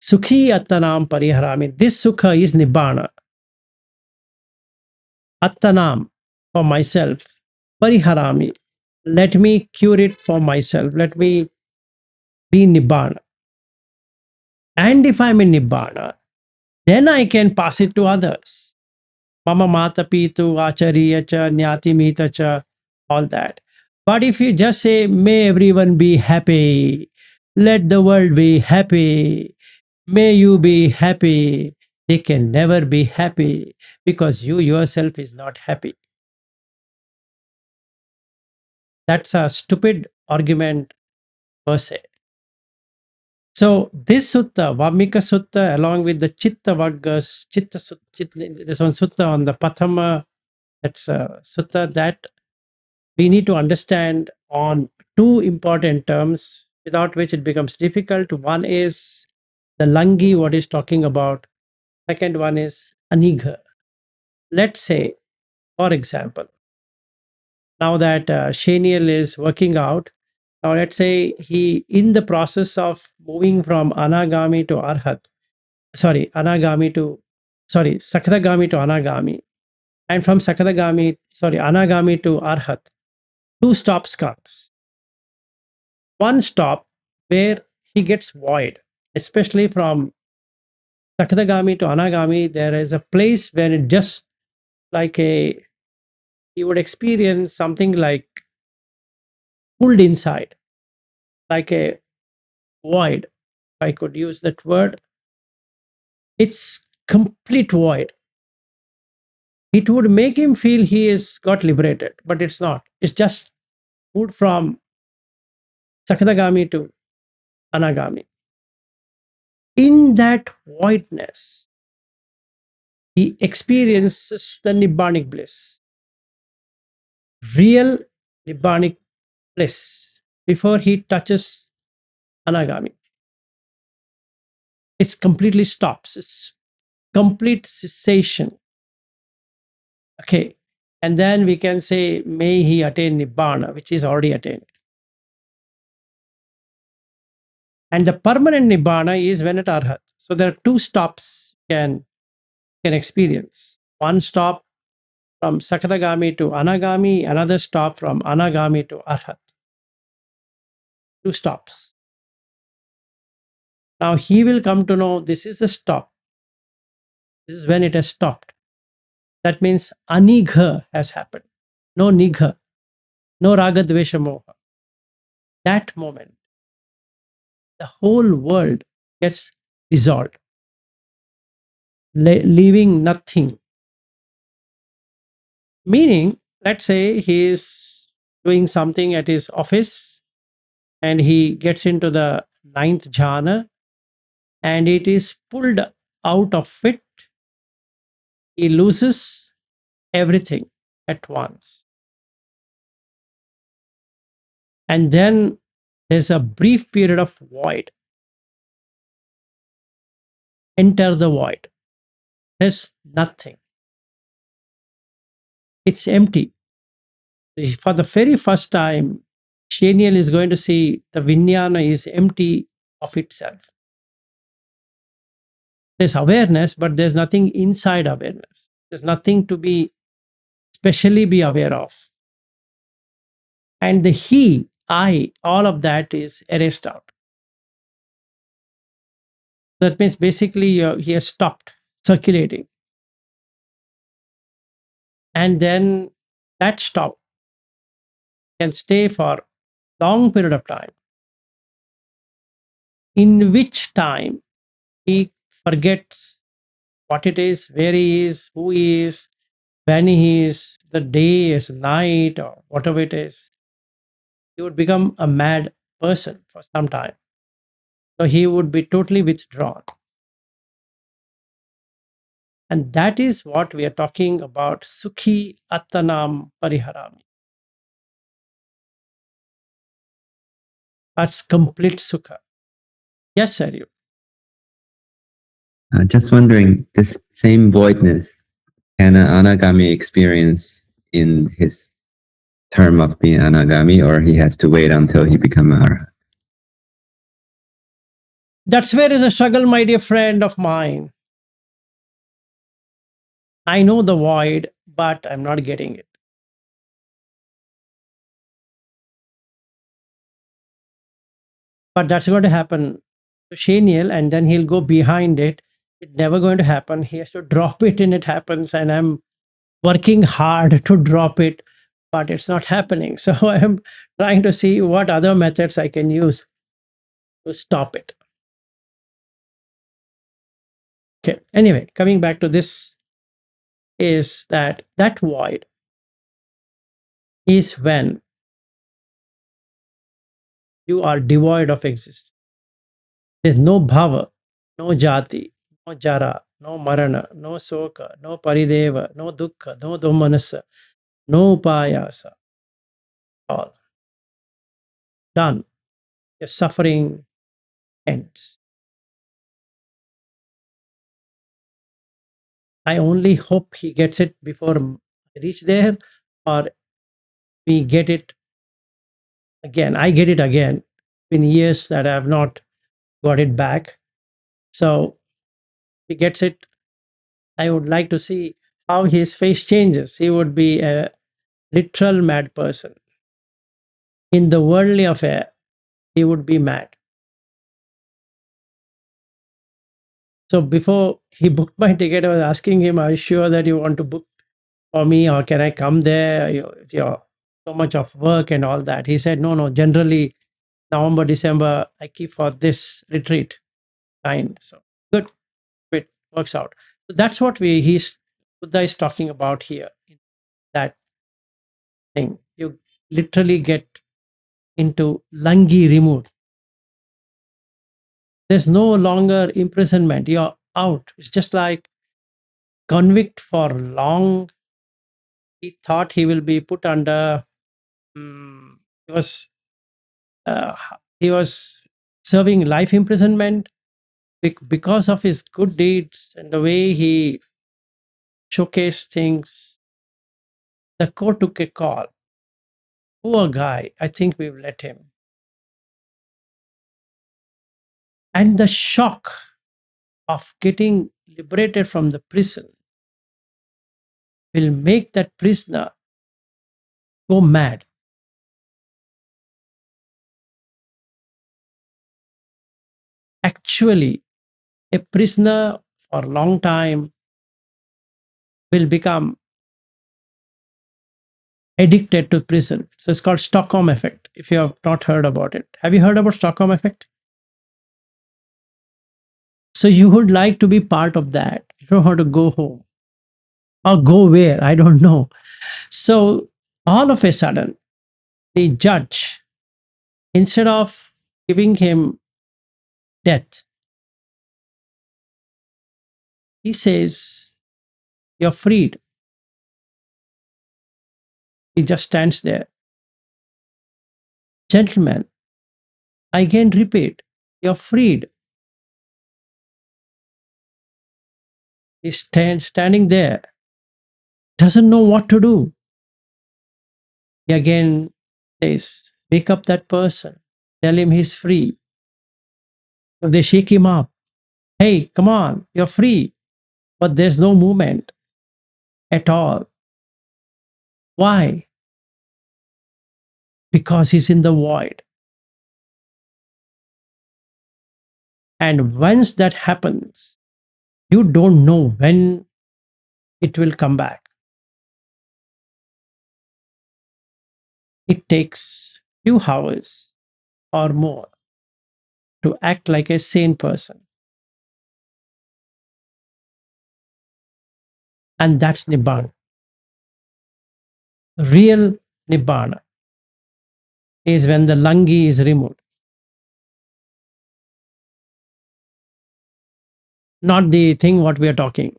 S1: sukhi attanam pariharami. This sukha is nibbana. Attanam, for myself. Pariharami, let me cure it for myself. Let me be nibbana. And if I'm in nibbana, then I can pass it to others. Mama mata pitu acharya cha nyati mita cha, all that. But if you just say, may everyone be happy, let the world be happy, may you be happy, they can never be happy because you yourself is not happy. That's a stupid argument per se. So this sutta, Vammikasutta, along with the Chitta Vaggas, this one sutta on the Pathama, that's a sutta that we need to understand on two important terms, without which it becomes difficult. One is the langi, what is talking about. Second one is anigha. Let's say, for example, now that Shaniel is working out, now let's say he, in the process of moving from anagami to arhat, anagami to Sakadagami to Anagami, and from Anagami to Arhat, two stops comes. One stop where he gets void, especially from Sakadagami to Anagami, there is a place where it just like you would experience something like pulled inside, like a void, if I could use that word. It's complete void. It would make him feel he is got liberated, but it's not. It's just moved from Sakadagami to Anagami. In that voidness, he experiences the Nibbanic bliss, real Nibbanic bliss, before he touches Anagami. It's completely stops. It's complete cessation. Okay. And then we can say, may he attain Nibbana, which is already attained. And the permanent Nibbana is when at Arhat. So there are two stops can experience. One stop from Sakadagami to Anagami, another stop from Anagami to Arhat. Two stops. Now he will come to know this is the stop. This is when it has stopped. That means anigha has happened. No nigha, no ragadvesha moha. That moment, the whole world gets dissolved, leaving nothing. Meaning, let's say he is doing something at his office and he gets into the ninth jhana and it is pulled out of it. He loses everything at once. And then there's a brief period of void. Enter the void. There's nothing. It's empty. For the very first time, Shaniel is going to see the Vijnana is empty of itself. There's awareness, but there's nothing inside awareness. There's nothing to be specially be aware of. And the he, I, all of that is erased out. That means basically he has stopped circulating. And then that stop can stay for long period of time, in which time he forgets what it is, where he is, who he is, when he is, the day is night or whatever it is. He would become a mad person for some time. So he would be totally withdrawn. And that is what we are talking about, Sukhi Attanam Pariharami. That's complete Sukha. Yes, sir. You.
S2: Just wondering, this same voidness, can an anagami experience in his term of being anagami, or he has to wait until he becomes arhat?
S1: That's where is a struggle, my dear friend of mine. I know the void, but I'm not getting it. But that's going to happen to Shaniel, and then he'll go behind it. It's never going to happen. He has to drop it, and it happens. And I'm working hard to drop it, but it's not happening. So I'm trying to see what other methods I can use to stop it. Okay. Anyway, coming back to this, is that void is when you are devoid of existence. There's no bhava, no jati, no jara, no marana, no soka, no parideva, no dukkha, no domanasa, no upayasa. All done. Your suffering ends. I only hope he gets it before I reach there, or we get it again. I get it again. Been years that I have not got it back. So he gets it I would like to see how his face changes. He would be a literal mad person. In the worldly affair, he would be mad. So before he booked my ticket, I was asking him, "Are you sure that you want to book for me, or can I come there? If you're so much of work and all that." He said, "No, no. Generally, November, December, I keep for this retreat time." So good, it works out. So that's what Buddha is talking about here. That thing, you literally get into langi removed. There's no longer imprisonment. You're out. It's just like convict for long. He thought he will be put under. He was uh, he was serving life imprisonment because of his good deeds and the way he showcased things. The court took a call. Poor guy. I think we've let him. And the shock of getting liberated from the prison will make that prisoner go mad. Actually, a prisoner for a long time will become addicted to prison. So it's called Stockholm effect, if you have not heard about it. Have you heard about Stockholm effect? So you would like to be part of that. You don't want to go home. Or go where? I don't know. So all of a sudden, the judge, instead of giving him death, he says, "You're freed." He just stands there. "Gentlemen, I again repeat, you're freed." He's standing there, doesn't know what to do. He again says, "Wake up that person. Tell him he's free." So they shake him up. "Hey, come on, you're free." But there's no movement at all. Why? Because he's in the void. And once that happens, you don't know when it will come back. It takes few hours or more to act like a sane person. And that's Nibbana. Real Nibbana is when the langi is removed. Not the thing what we are talking.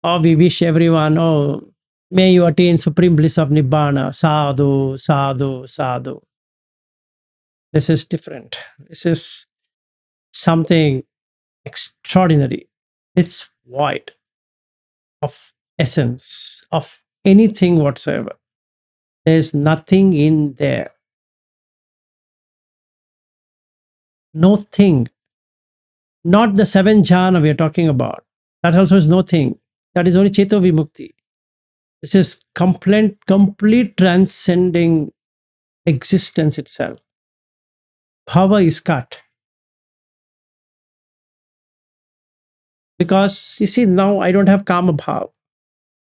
S1: Or we wish everyone, "Oh, may you attain supreme bliss of Nibbana. Sadhu, sadhu, sadhu." This is different. This is something extraordinary. It's void of essence, of anything whatsoever. There's nothing in there. No thing. Not the seven jhana we are talking about. That also is no thing. That is only Cheto Vimukti. This is complete transcending existence itself. Bhava is cut. Because you see, now I don't have Kama Bhava.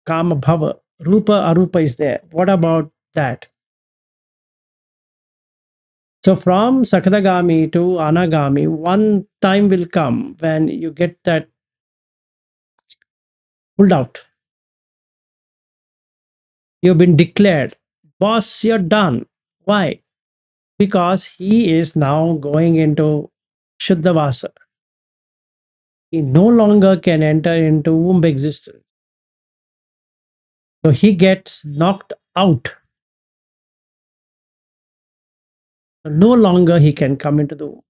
S1: Kama Bhava. Rupa Arupa is there. What about that? So from Sakadagami to Anagami, one time will come when you get that pulled out. You've been declared, boss, you're done. Why? Because he is now going into Shuddhavasa. He no longer can enter into womb existence. So he gets knocked out. No longer he can come into the womb.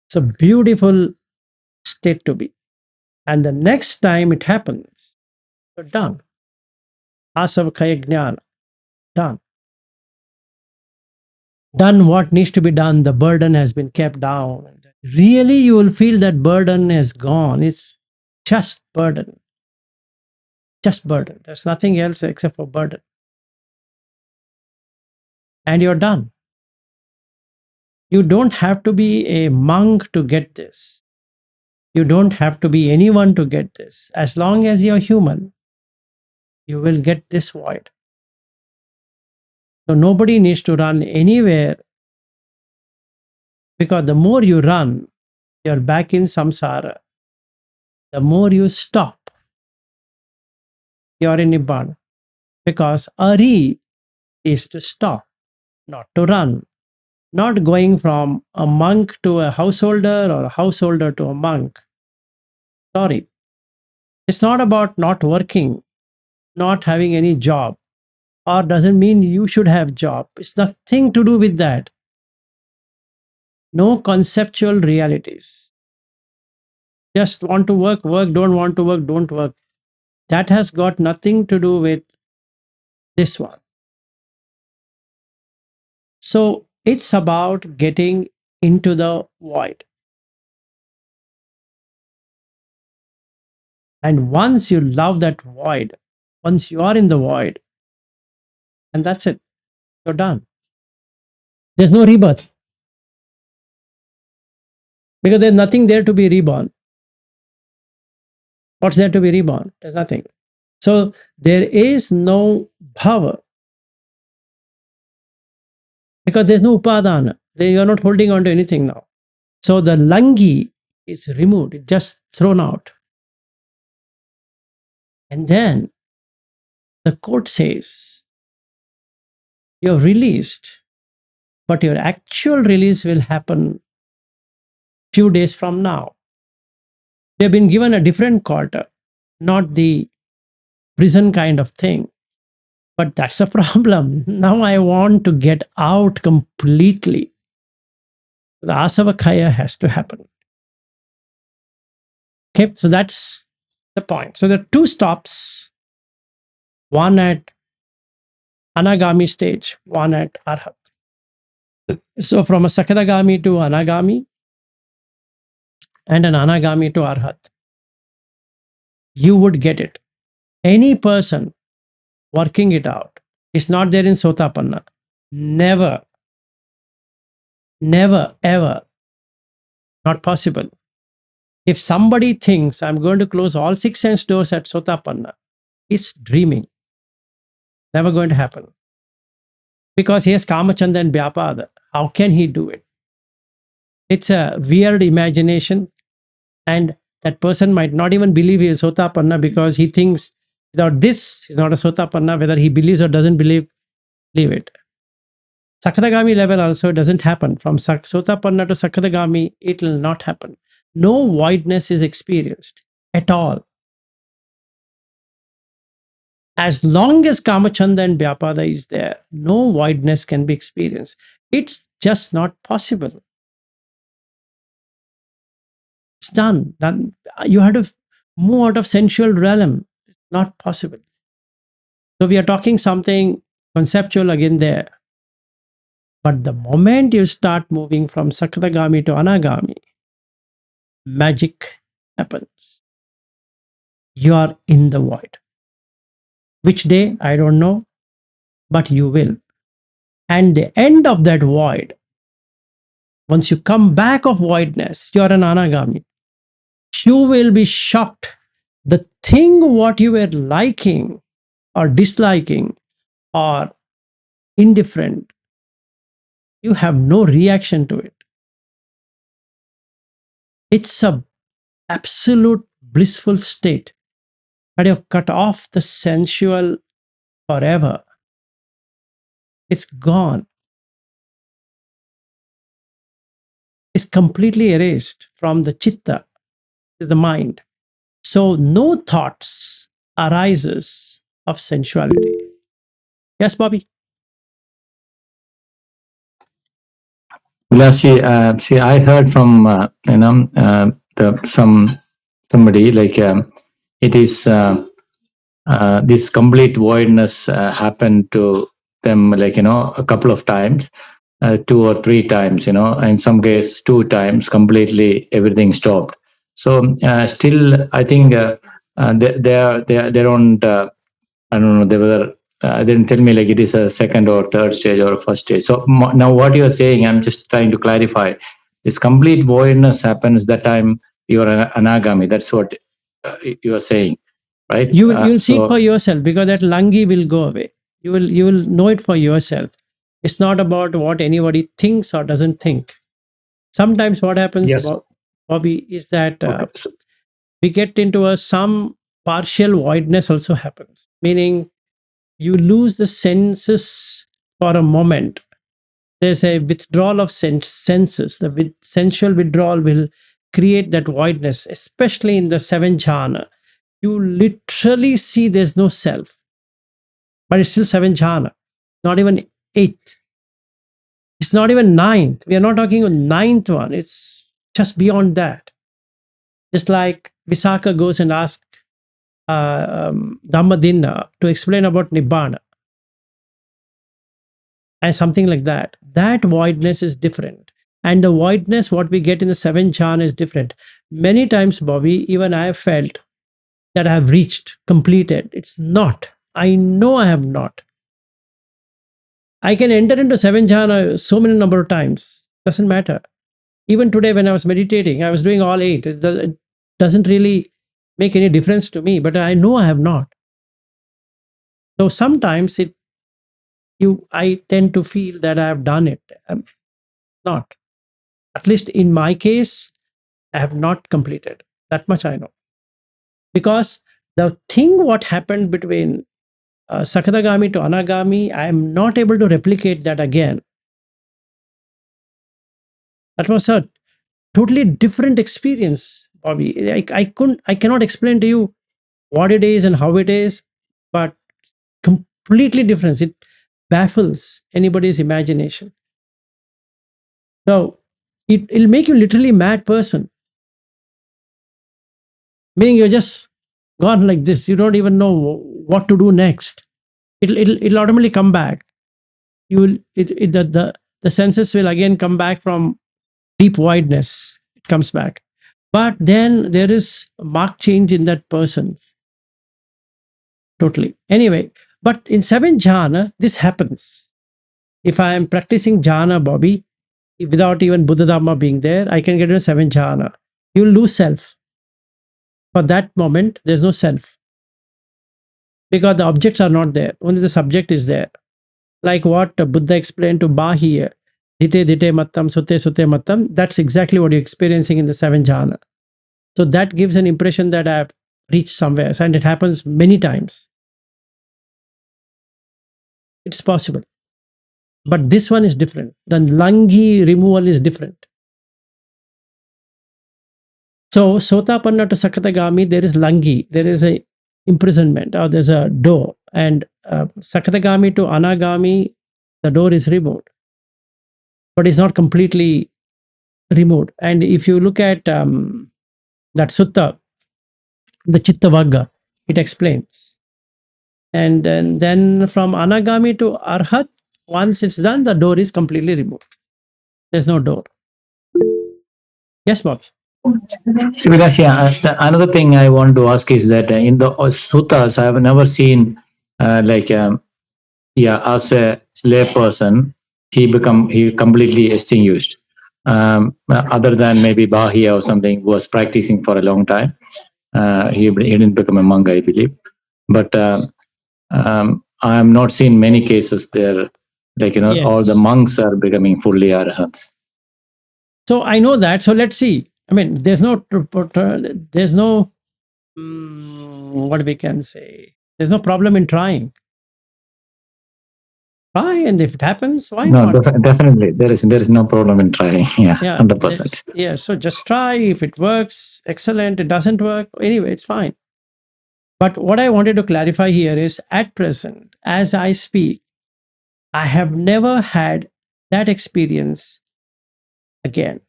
S1: It's a beautiful state to be. And the next time it happens, you're done. Asavakaya Jnana, done. Done what needs to be done. The burden has been kept down. Really, you will feel that burden has gone. It's Just burden. Just burden. There's nothing else except for burden. And you're done. You don't have to be a monk to get this. You don't have to be anyone to get this. As long as you're human, you will get this void. So nobody needs to run anywhere, because the more you run, you're back in samsara. The more you stop, you're in Nibbana. Because Ari is to stop, not to run. Not going from a monk to a householder or a householder to a monk. Sorry. It's not about not working, not having any job, or doesn't mean you should have job. It's nothing to do with that. No conceptual realities. Just want to work, work, don't want to work, don't work. That has got nothing to do with this one. So it's about getting into the void. And once you love that void, once you are in the void, and that's it, you're done. There's no rebirth. Because there's nothing there to be reborn. What's there to be reborn? There's nothing. So there is no bhava. Because there's no upadana. You're not holding on to anything now. So the langi is removed, it's just thrown out. And then the court says, you're released, but your actual release will happen few days from now. They've been given a different quarter, not the prison kind of thing. But that's a problem. Now I want to get out completely. The asavakaya has to happen. Okay, so that's the point. So there are two stops, one at anagami stage, one at arhat. So from a sakadagami to anagami and an anagami to arhat, you would get it. Any person working it out is not there in sotapanna. Never, never, ever. Not possible. If somebody thinks I'm going to close all 6 sense doors at sotapanna, he's dreaming. Never going to happen. Because he has kamachanda and vyapada. How can he do it? It's a weird imagination, and that person might not even believe he is sotapanna because he thinks without this, he's not a sotapanna. Whether he believes or doesn't believe, leave it. Sakadagami level also doesn't happen. From sotapanna to sakadagami, it will not happen. No voidness is experienced at all. As long as kamachanda and vyapada is there, no voidness can be experienced. It's just not possible. It's done. You have to move out of sensual realm. It's not possible. So we are talking something conceptual again there. But the moment you start moving from sakadagami to anagami, magic happens. You are in the void. Which day? I don't know. But you will. And the end of that void, once you come back of voidness, you are an anagami. You will be shocked. The thing what you were liking or disliking or indifferent, you have no reaction to it. It's a absolute blissful state. But you've cut off the sensual forever. It's gone. It's completely erased from the chitta, the mind. So no thoughts arises of sensuality. Yes, Bobby?
S3: Yeah, see, I heard from somebody like it is this complete voidness happened to them, like a couple of times, 2 or 3 times, in some case 2 times, completely everything stopped. So still, I think they don't. I don't know. They were. They didn't tell me like it is a second or third stage or a first stage. So now what you are saying, I'm just trying to clarify. This complete voidness happens that time you are an anagami. That's what you are saying, right?
S1: You'll see it for yourself, because that langi will go away. You will know it for yourself. It's not about what anybody thinks or doesn't think. Sometimes what happens,
S3: Yes.
S1: Bobby, is that
S3: Okay. So,
S1: we get into some partial voidness also happens, meaning you lose the senses for a moment. There's a withdrawal of senses. The sensual withdrawal will create that voidness, especially in the seven jhana. You literally see there's no self, but it's still seven jhana, not even eighth. It's not even ninth. We are not talking about ninth one. It's just beyond that. Just like Visakha goes and asks Dhammadinna to explain about Nibbana and something like that. That voidness is different. And the voidness, what we get in the seven jhana is different. Many times, Bobby, even I have felt that I have reached, completed. It's not. I know I have not. I can enter into seven jhana so many number of times. Doesn't matter. Even today, when I was meditating, I was doing all eight. It doesn't really make any difference to me, but I know I have not. So sometimes I tend to feel that I have done it. I'm not. At least in my case, I have not completed. That much I know. Because the thing what happened between Sakadagami to Anagami, I am not able to replicate that again. That was a totally different experience, Bobby. I cannot explain to you what it is and how it is, but completely different. It baffles anybody's imagination. So it'll make you literally mad person. Meaning you're just gone like this. You don't even know what to do next. It'll automatically come back. You will the senses will again come back from deep wideness. It comes back. But then there is a marked change in that person. Totally. Anyway, but in seven jhana, this happens. If I am practicing jhana, Bobby, without even Buddha Dhamma being there, I can get into seven jhana. You will lose self. For that moment, there's no self. Because the objects are not there. Only the subject is there. Like what Buddha explained to Bahiya, Dite Dite Mattam, Sute Sute Mattam, that's exactly what you're experiencing in the seven jhana. So that gives an impression that I've reached somewhere. And it happens many times. It's possible. But this one is different. The langi removal is different. So Sotapanna to Sakatagami, there is langi, there is a imprisonment, or there's a door. And Sakatagami to Anagami, the door is removed, but it's not completely removed. And if you look at that sutta, the Chittavagga, it explains. And then from Anagami to Arhat, once it's done, the door is completely removed. There's no door. Yes, Bob.
S3: See, Vikas, another thing I want to ask is that in the suttas, I have never seen as a layperson, he completely extinguished. Other than maybe Bahia or something, who was practicing for a long time. He didn't become a monk, I believe. But I am not seen many cases there,
S1: Yes.
S3: all the monks are becoming fully arahants.
S1: So I know that. So let's see. I mean, there's no what we can say. There's no problem in trying. Try, and if it happens, why
S3: No,
S1: not?
S3: definitely there is no problem in trying. Yeah,
S1: Yeah,
S3: 100%.
S1: yeah. So just try. If it works, excellent. It doesn't work, anyway, it's fine. But what I wanted to clarify here is, at present, as I speak, I have never had that experience again.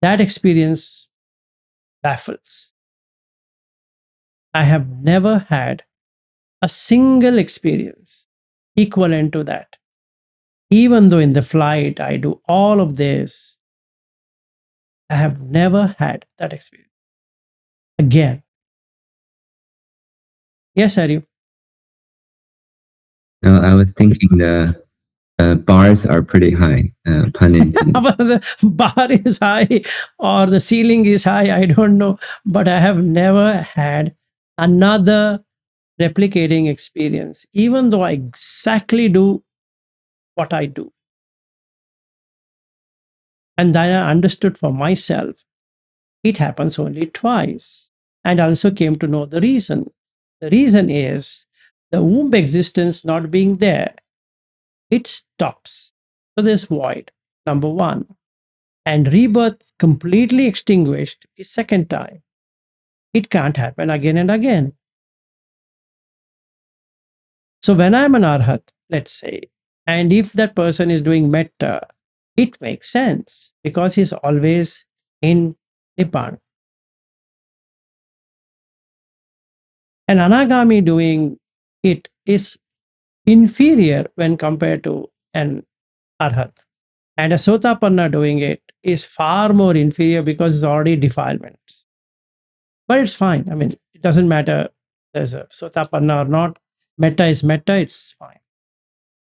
S1: That experience baffles. I have never had a single experience equivalent to that. Even though in the flight I do all of this, I have never had that experience again. Yes, Aryu.
S2: No, I was thinking the bars are pretty high, pun intended.
S1: The bar is high or the ceiling is high, I don't know. But I have never had another replicating experience, even though I exactly do what I do. And then I understood for myself, it happens only twice. And also came to know the reason. The reason is the womb existence not being there, it stops. So there's void, number one. And rebirth completely extinguished is second time. It can't happen again and again. So when I'm an arhat, let's say, and if that person is doing metta, it makes sense because he's always in Nibbana. An anagami doing it is inferior when compared to an arhat. And a sotapanna doing it is far more inferior because it's already defilements. But it's fine. I mean, it doesn't matter there's a sotapanna or not. Metta is metta, it's fine.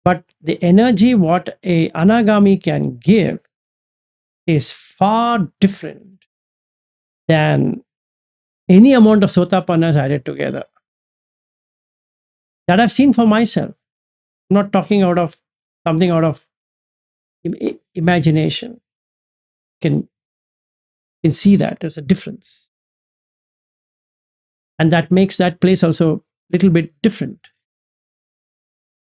S1: But the energy what a anagami can give is far different than any amount of sotapannas added together. That I've seen for myself. I'm not talking out of something out of imagination. Can see that there's a difference. And that makes that place also a little bit different.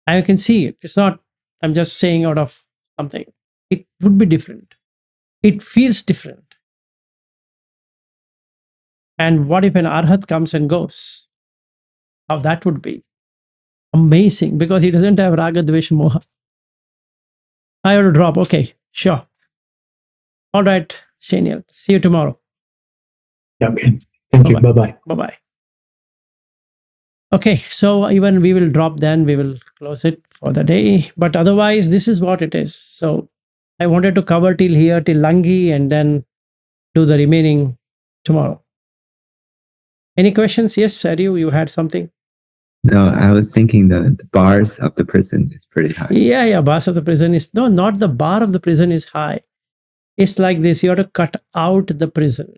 S1: I can see it. It's not, I'm just saying out of something. It would be different. It feels different. And what if an arhat comes and goes? How that would be amazing because he doesn't have raga, dvesh, moha. I ought to drop. Okay, sure. All right, Shaniel. See you tomorrow.
S3: Okay. Thank you. Bye-bye.
S1: Bye-bye. Okay, so even we will drop then, we will close it for the day. But otherwise, this is what it is. So I wanted to cover till here, till Langi, and then do the remaining tomorrow. Any questions? Yes, Sariu, you had something?
S2: No, I was thinking the bars of the prison is pretty high.
S1: Yeah, bars of the prison is, no, not the bar of the prison is high. It's like this, you have to cut out the prison.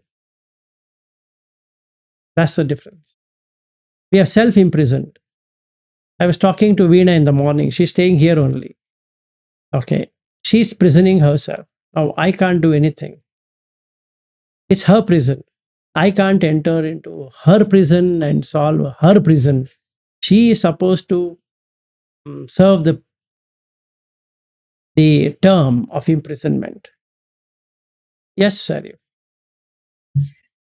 S1: That's the difference. We are self-imprisoned. I was talking to Veena in the morning. She's staying here only. Okay. She's prisoning herself. Now, I can't do anything. It's her prison. I can't enter into her prison and solve her prison. She is supposed to serve the term of imprisonment. Yes, Sariu.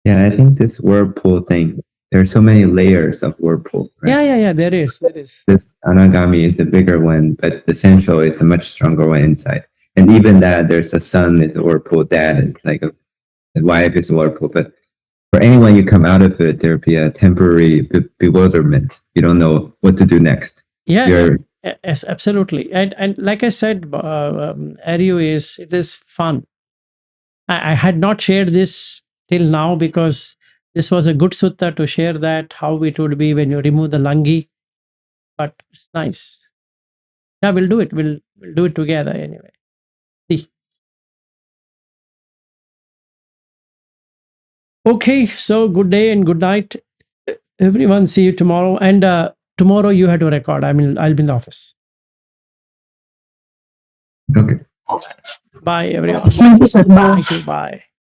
S2: Yeah, I think this whirlpool thing, there are so many layers of whirlpool. Right?
S1: Yeah, there is.
S2: This anagami is the bigger one, but the central is a much stronger one inside. And even that, there's a son is a whirlpool, dad is like the wife is a whirlpool. But for anyone you come out of it, there'll be a temporary bewilderment. You don't know what to do next.
S1: Yeah, yes, absolutely. And like I said, Aryu it is fun. I had not shared this till now because this was a good sutta to share that, how it would be when you remove the langi. But it's nice. Yeah, we'll do it. We'll do it together anyway. See. Okay, so good day and good night, everyone. See you tomorrow. And tomorrow you have to record. I mean, I'll be in the office.
S2: Okay.
S1: Bye, everyone.
S4: Thank you, sir. Bye.
S1: Thank you. Bye.